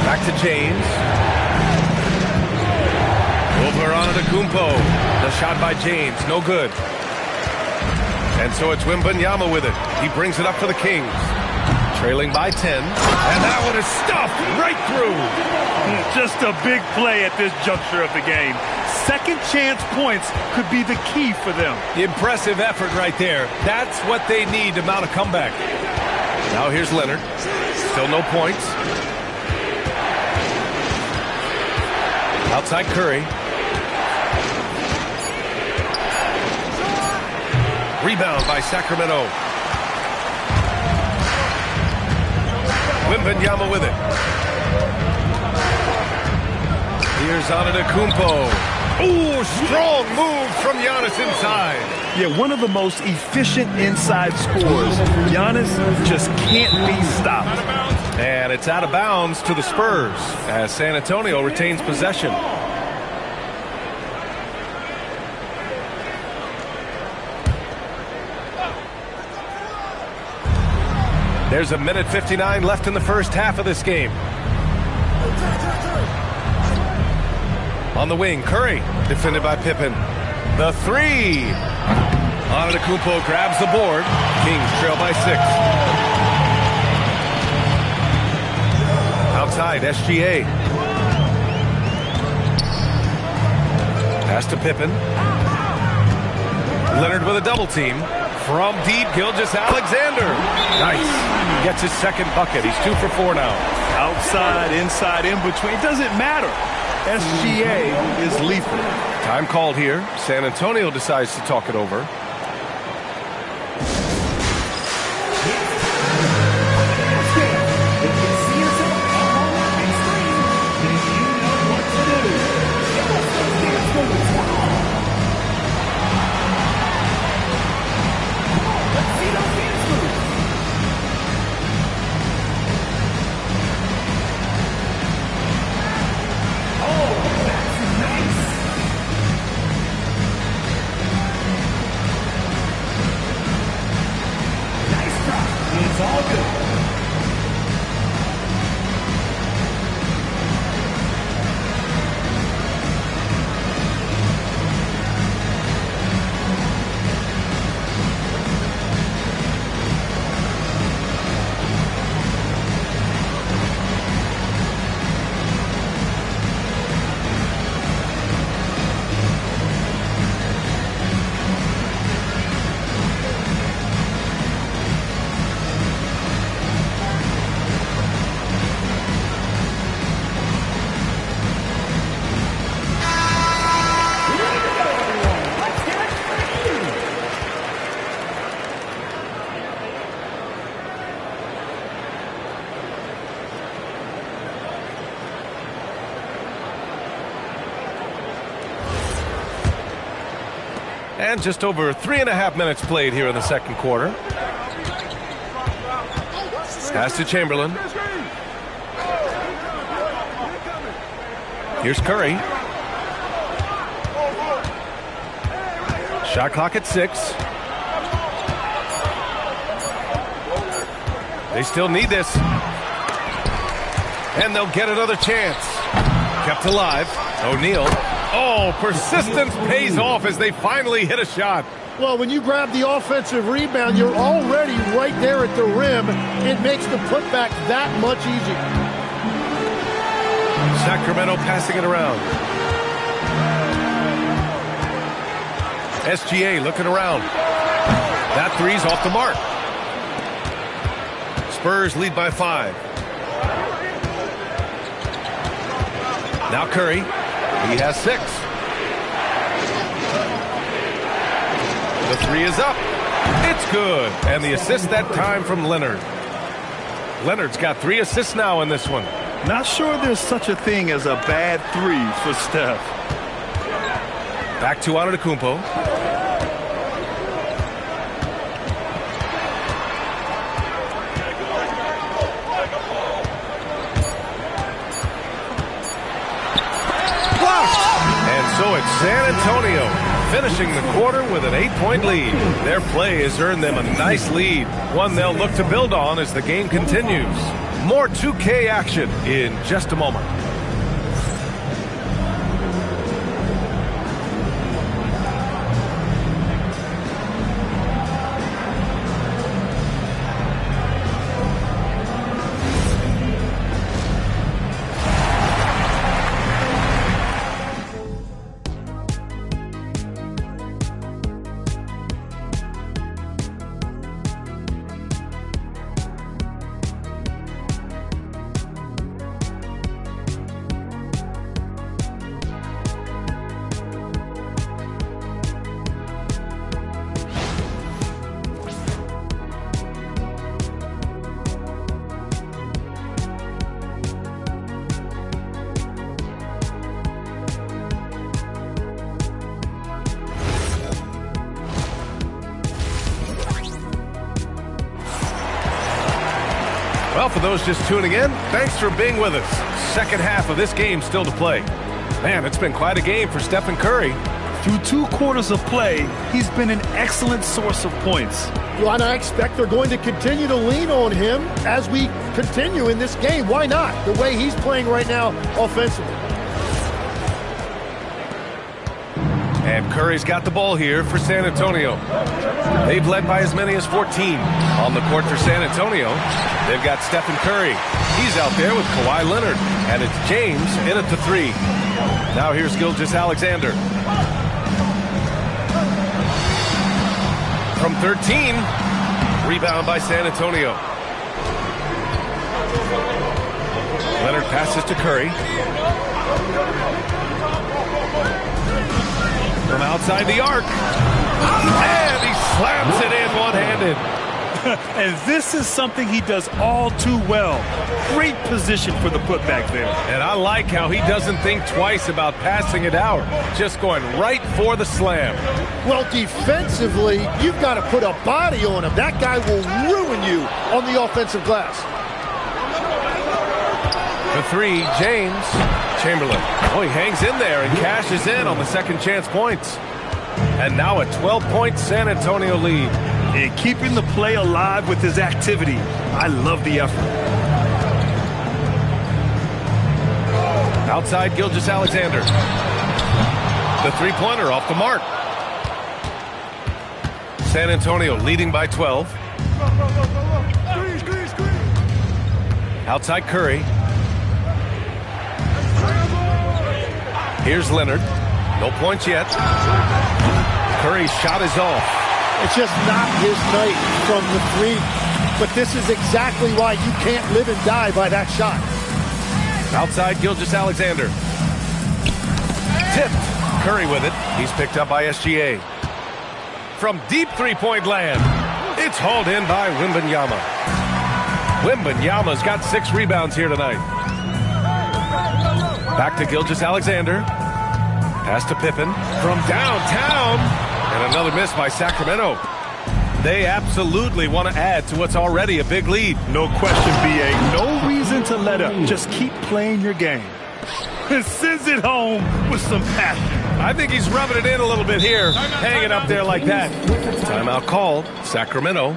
Back to James. Over Antetokounmpo. The shot by James, no good. And so it's Wembanyama with it. He brings it up for the Kings. Trailing by 10. And that one is stuffed right through. Just a big play at this juncture of the game. Second chance points could be the key for them. Impressive effort right there. That's what they need to mount a comeback. Now here's Leonard. Still no points. Outside Curry. Rebound by Sacramento. Wembanyama with it. Here's Antetokounmpo. Ooh, strong move from Giannis inside. Yeah, one of the most efficient inside scorers. Giannis just can't be stopped. And it's out of bounds to the Spurs as San Antonio retains possession. There's a minute 59 left in the first half of this game. On the wing, Curry, defended by Pippen. The three. Antetokounmpo grabs the board. Kings trail by 6. Outside, SGA. Pass to Pippen. Leonard with a double team. From deep, Gilgeous-Alexander. Nice. Gets his second bucket. He's 2 for 4 now. Outside, inside, in between. It doesn't matter. SGA is lethal. Time called here. San Antonio decides to talk it over. And just over 3.5 minutes played here in the second quarter. Pass to Chamberlain. Here's Curry. Shot clock at 6. They still need this. And they'll get another chance. Kept alive. O'Neal. Oh, persistence pays off as they finally hit a shot. Well, when you grab the offensive rebound, you're already right there at the rim. It makes the putback that much easier. Sacramento passing it around. SGA looking around. That three's off the mark. Spurs lead by 5. Now Curry. He has 6. The three is up. It's good. And the assist that time from Leonard. Leonard's got 3 assists now in this one. Not sure there's such a thing as a bad 3 for Steph. Back to Antetokounmpo. So it's San Antonio finishing the quarter with an 8-point lead. Their play has earned them a nice lead, one they'll look to build on as the game continues. More 2K action in just a moment. Well, for those just tuning in, thanks for being with us. Second half of this game still to play. Man, it's been quite a game for Stephen Curry. Through 2 quarters of play, he's been an excellent source of points. Well, and I expect they're going to continue to lean on him as we continue in this game. Why not? The way he's playing right now offensively. And Curry's got the ball here for San Antonio. They've led by as many as 14. On the court for San Antonio, they've got Stephen Curry. He's out there with Kawhi Leonard. And it's James in at the 3. Now here's Gilgeous-Alexander. From 13, rebound by San Antonio. Leonard passes to Curry. From outside the arc. And he slams it in one-handed. And this is something he does all too well. Great position for the putback there. And I like how he doesn't think twice about passing it out. Just going right for the slam. Well, defensively, you've got to put a body on him. That guy will ruin you on the offensive glass. The 3, James. Chamberlain. Oh, he hangs in there and cashes in on the second chance points. And now a 12-point San Antonio lead. And keeping the play alive with his activity. I love the effort. Outside Gilgeous-Alexander. The 3-pointer off the mark. San Antonio leading by 12. Outside Curry. Here's Leonard. No points yet. Curry's shot is off. It's just not his night from the 3. But this is exactly why you can't live and die by that shot. Outside Gilgeous-Alexander. Tipped. Curry with it. He's picked up by SGA. From deep 3-point land. It's hauled in by Wembanyama. Wembanyama's got 6 rebounds here tonight. Back to Gilgeous-Alexander. Pass to Pippen from downtown. And another miss by Sacramento. They absolutely want to add to what's already a big lead. No question, B.A. No reason to let up. Just keep playing your game. And sends it home with some passion. I think he's rubbing it in a little bit here. Hanging up there like that. Timeout called. Sacramento.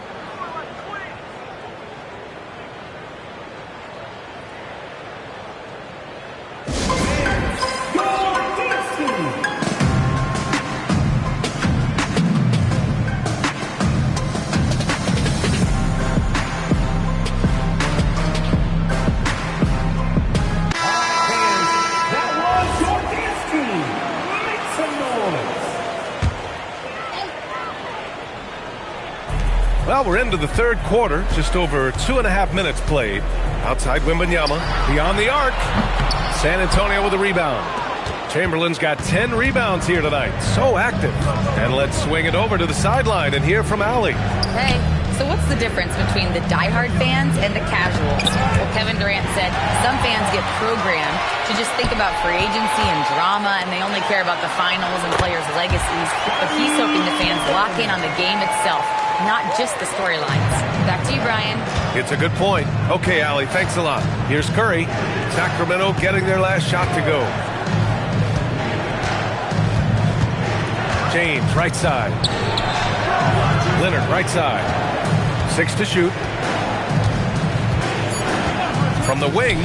Well, we're into the third quarter. Just over 2.5 minutes played. Outside Wembanyama. Beyond the arc. San Antonio with a rebound. Chamberlain's got 10 rebounds here tonight. So active. And let's swing it over to the sideline and hear from Allie. Hey, so what's the difference between the diehard fans and the casuals? Well, Kevin Durant said some fans get programmed to just think about free agency and drama, and they only care about the finals and players' legacies. But he's hoping the fans lock in on the game itself, not just the storylines. Back to you, Brian. It's a good point. Okay, Allie, thanks a lot. Here's Curry. Sacramento getting their last shot to go. James, right side. Leonard, right side. 6 to shoot. From the wing.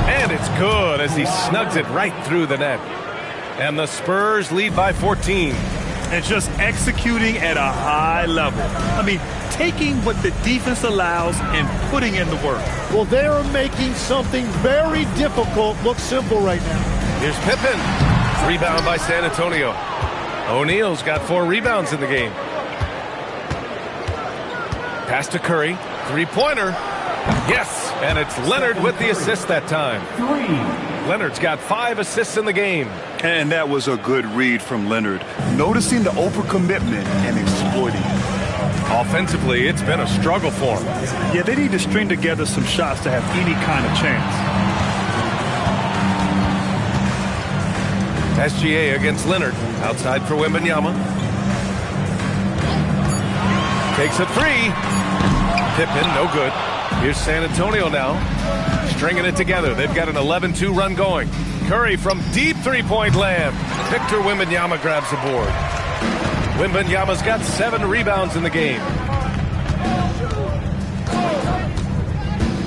And it's good as he snugs it right through the net. And the Spurs lead by 14. And just executing at a high level. I mean, taking what the defense allows and putting in the work. Well, they are making something very difficult look simple right now. Here's Pippen. Rebound by San Antonio. O'Neal's got 4 rebounds in the game. Pass to Curry. 3-pointer. Yes, and it's Leonard with the assist that time. 3. Leonard's got 5 assists in the game. And that was a good read from Leonard. Noticing the overcommitment and exploiting it. Offensively, it's been a struggle for him. Yeah, they need to string together some shots to have any kind of chance. SGA against Leonard. Outside for Wembanyama. Takes a 3. Pippen, no good. Here's San Antonio now, stringing it together. They've got an 11-2 run going. Curry from deep three-point land. Victor Wembanyama grabs the board. Wembanyama's got 7 rebounds in the game.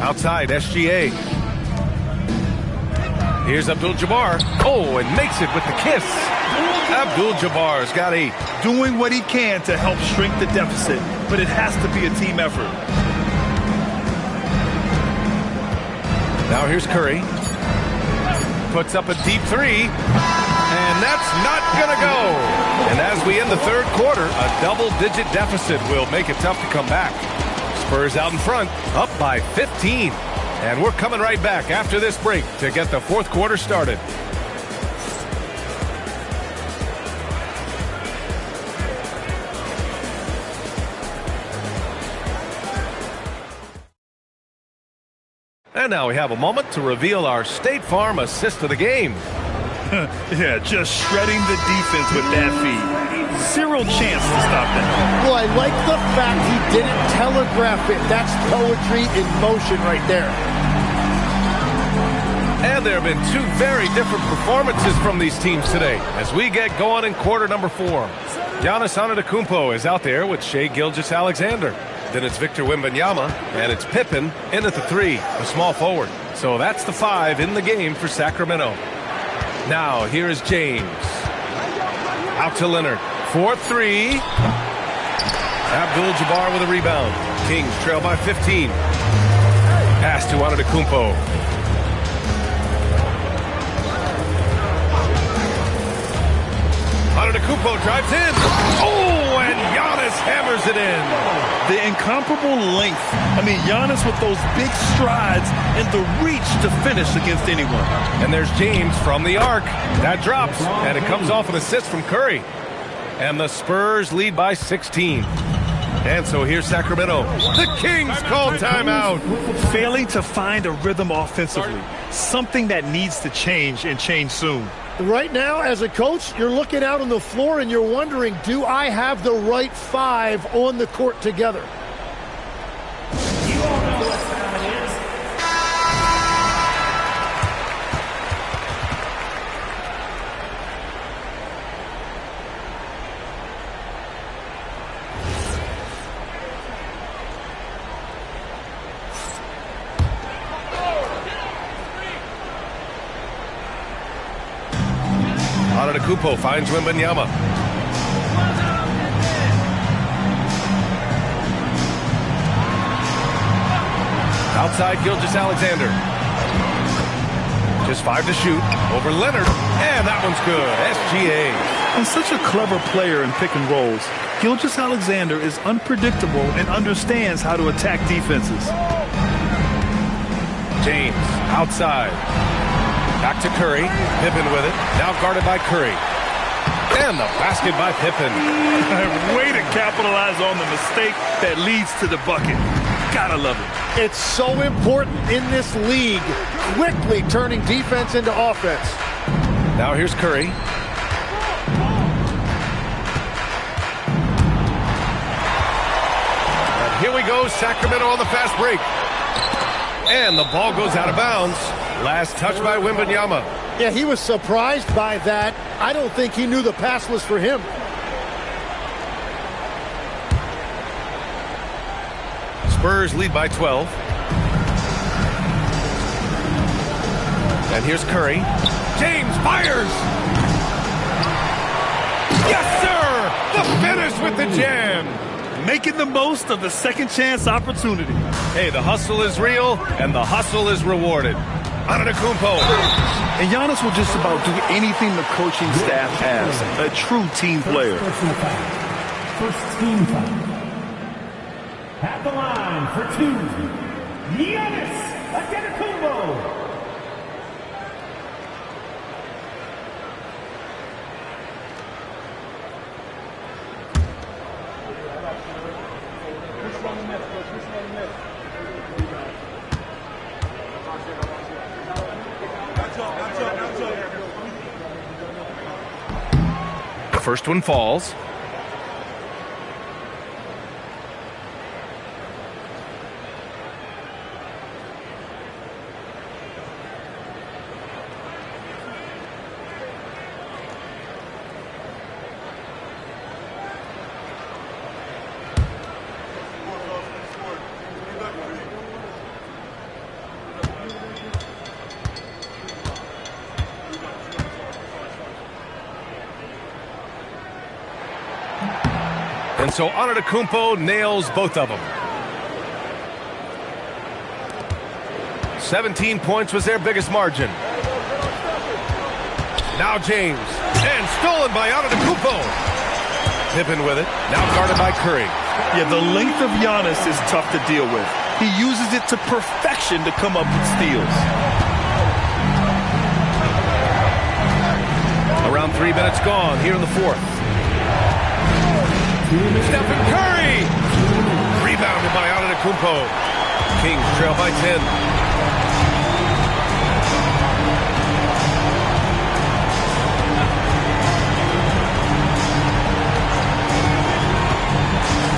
Outside, SGA. Here's Abdul-Jabbar. Oh, and makes it with the kiss. Abdul-Jabbar's got 8. Doing what he can to help shrink the deficit, but it has to be a team effort. Now here's Curry. Puts up a deep 3. And that's not going to go. And as we end the third quarter, a double-digit deficit will make it tough to come back. Spurs out in front, up by 15. And we're coming right back after this break to get the fourth quarter started. And now we have a moment to reveal our State Farm assist of the game. Yeah, just shredding the defense with that feed. Zero chance to stop that. Well, I like the fact he didn't telegraph it. That's poetry in motion right there. And there have been 2 very different performances from these teams today as we get going in quarter number 4. Giannis Antetokounmpo is out there with Shai Gilgeous-Alexander. Then it's Victor Wembanyama, and it's Pippen in at the 3, a small forward. So that's the 5 in the game for Sacramento. Now, here is James. Out to Leonard. 4-3. Abdul-Jabbar with a rebound. Kings trail by 15. Pass to Antetokounmpo. Antetokounmpo drives in. Oh, and Giannis hammers it in. The incomparable length. I mean, Giannis with those big strides and the reach to finish against anyone. And there's James from the arc. That drops, and it comes off an assist from Curry. And the Spurs lead by 16. And so here's Sacramento. The Kings call timeout. Failing to find a rhythm offensively. Something that needs to change and change soon. Right now, as a coach, you're looking out on the floor and you're wondering, do I have the right 5 on the court together? You all know what time it is. Antetokounmpo finds Wembanyama. Outside Gilgeous-Alexander. Just 5 to shoot. Over Leonard. And that one's good. SGA. And such a clever player in pick and rolls. Gilgeous-Alexander is unpredictable and understands how to attack defenses. James outside. Back to Curry. Pippen with it. Now guarded by Curry. And the basket by Pippen. Way to capitalize on the mistake that leads to the bucket. Gotta love it. It's so important in this league, quickly turning defense into offense. Now here's Curry. And here we go, Sacramento on the fast break. And the ball goes out of bounds. Last touch by Wembanyama. Yeah, he was surprised by that. I don't think he knew the pass was for him. Spurs lead by 12. And here's Curry. James fires! Yes, sir! The finish with the jam! Making the most of the second chance opportunity. Hey, the hustle is real, and the hustle is rewarded. Antetokounmpo. And Giannis will just about do anything the coaching staff asks. A true team player. First team foul. At the line for 2, Giannis Antetokounmpo. The first one falls. And so Antetokounmpo nails both of them. 17 points was their biggest margin. Now James. And stolen by Antetokounmpo. Pippen with it. Now guarded by Curry. Yeah, the length of Giannis is tough to deal with. He uses it to perfection to come up with steals. Around 3 minutes gone here in the fourth. Stephen Curry! Rebounded by Antetokounmpo. Kings trail by 10.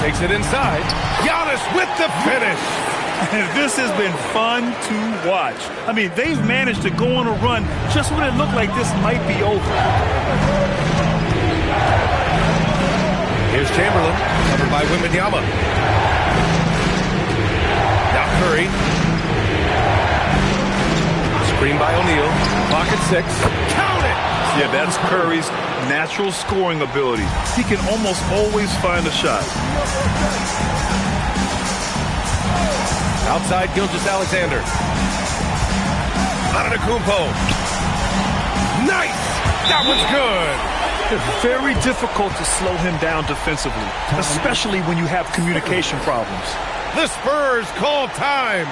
Takes it inside. Giannis with the finish. This has been fun to watch. I mean, they've managed to go on a run just when it looked like this might be over. Here's Chamberlain, covered by Wembanyama. Now Curry. Screen by O'Neal. Pocket 6. Count it! Yeah, that's Curry's natural scoring ability. He can almost always find a shot. Outside Gilgeous-Alexander. Antetokounmpo. Nice! That was good! It's very difficult to slow him down defensively, especially when you have communication problems. The Spurs call time!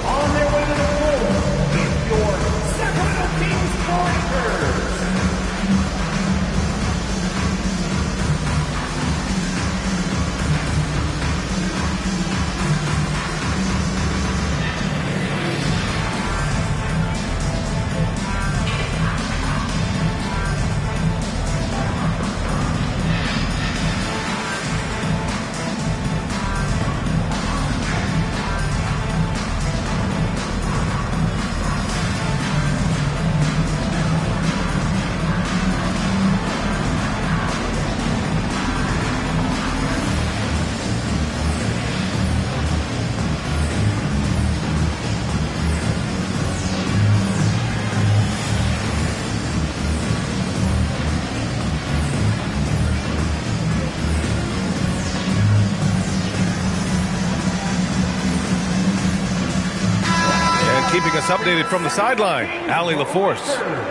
On their way to the floor, with your Sacramento Kings Breakers. Keeping us updated from the sideline, Allie LaForce.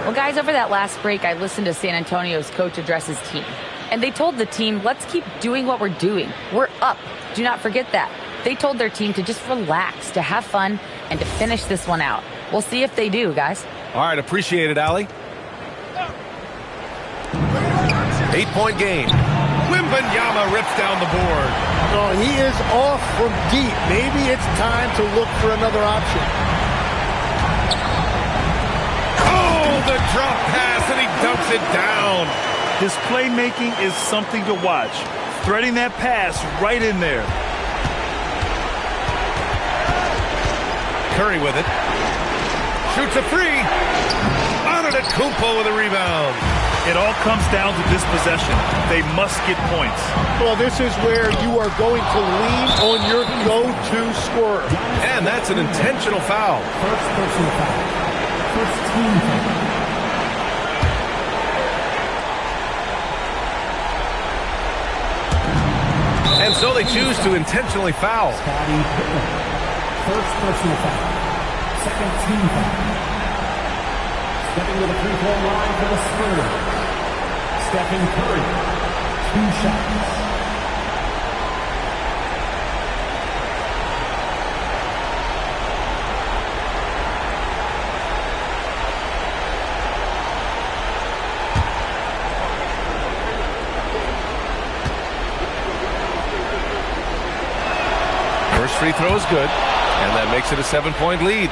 Well, guys, over that last break, I listened to San Antonio's coach address his team. And they told the team, let's keep doing what we're doing. We're up. Do not forget that. They told their team to just relax, to have fun, and to finish this one out. We'll see if they do, guys. All right, appreciate it, Allie. 8-point game. Wembanyama rips down the board. No, he is off from deep. Maybe it's time to look for another option. The drop pass, and he dumps it down. His playmaking is something to watch. Threading that pass right in there. Curry with it. Shoots a three. Antetokounmpo with a rebound. It all comes down to this possession. They must get points. Well, this is where you are going to lean on your go-to scorer. And that's an intentional foul. First personal foul. First team foul. And so they choose to intentionally foul. Scottie Pippen. First personal foul. Second team foul. Stepping to the free-throw line for the Spurs. Stephen Curry. 2 shots. First free throw is good, and that makes it a 7-point lead.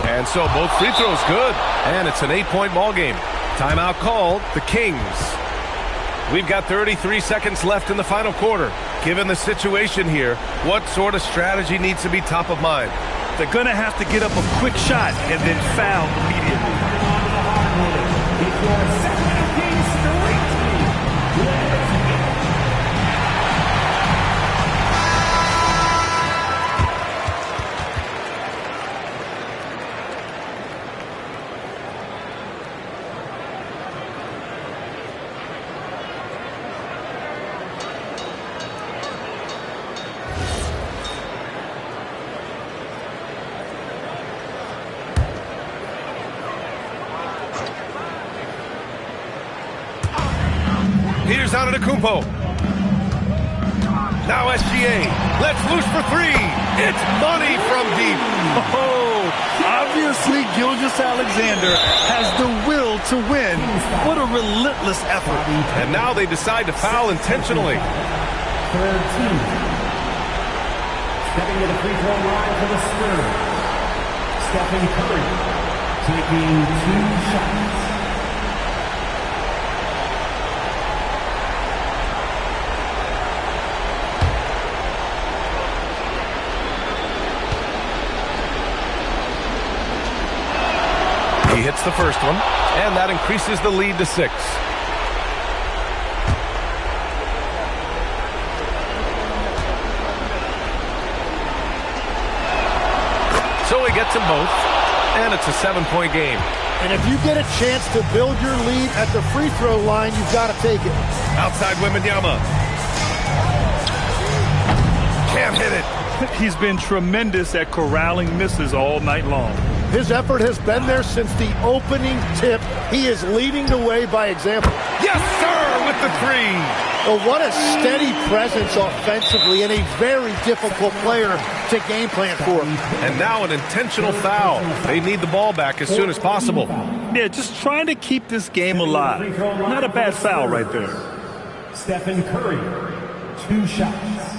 And so both free throws good, and it's an 8-point ball game. Timeout called, the Kings. We've got 33 seconds left in the final quarter. Given the situation here, what sort of strategy needs to be top of mind? They're going to have to get up a quick shot and then foul immediately. It's your Sacramento Kings Here's Antetokounmpo. Now SGA. Let's loose for three. It's money from deep. Oh, obviously Gilgeous-Alexander has the will to win. What a relentless effort. And now they decide to foul intentionally. Third team. Stepping to the free throw line for the Spurs. Stephen Curry taking 2 shots. He hits the first one, and that increases the lead to 6. So he gets them both, and it's a 7-point game. And if you get a chance to build your lead at the free throw line, you've got to take it. Outside Wembanyama. Can't hit it. He's been tremendous at corralling misses all night long. His effort has been there since the opening tip. He is leading the way by example. Yes, sir, with the 3. Oh, what a steady presence offensively and a very difficult player to game plan for. And now an intentional foul. They need the ball back as soon as possible. Yeah, just trying to keep this game alive. Not a bad foul right there. Stephen Curry, 2 shots.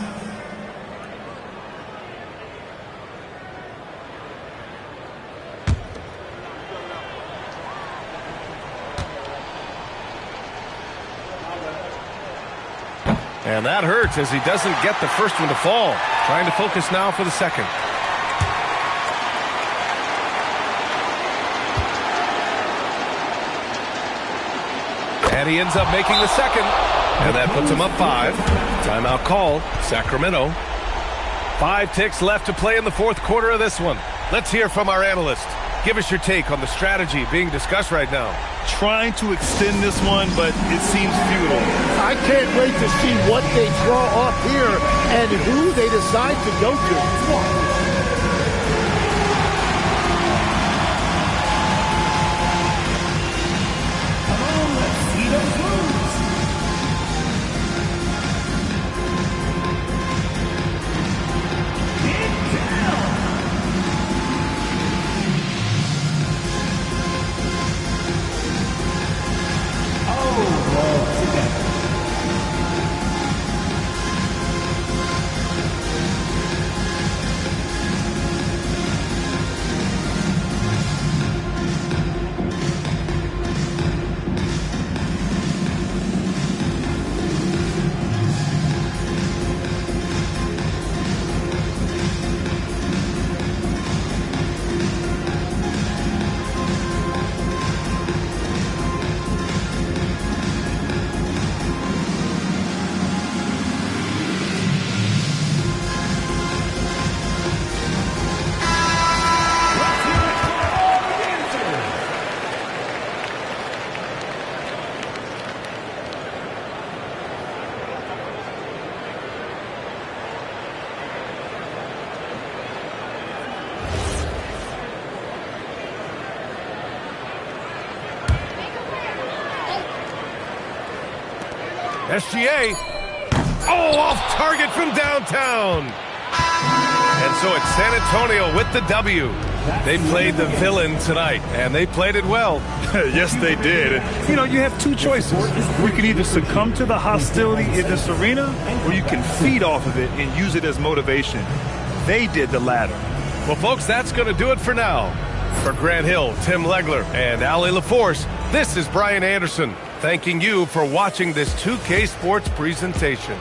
And that hurts as he doesn't get the first one to fall. Trying to focus now for the second. And he ends up making the second. And that puts him up 5. Timeout call, Sacramento. 5 ticks left to play in the fourth quarter of this one. Let's hear from our analyst. Give us your take on the strategy being discussed right now. Trying to extend this one, but it seems futile. I can't wait to see what they draw up here and who they decide to go to. SGA. Oh, off target from downtown. And so it's San Antonio with the W. They played the villain tonight, and they played it well. Yes, they did. You know, you have 2 choices. You can either succumb to the hostility in this arena, or you can feed off of it and use it as motivation. They did the latter. Well, folks, that's going to do it for now. For Grant Hill, Tim Legler, and Ali LaForce, this is Brian Anderson, thanking you for watching this 2K Sports presentation.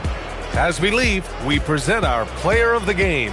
As we leave, we present our player of the game.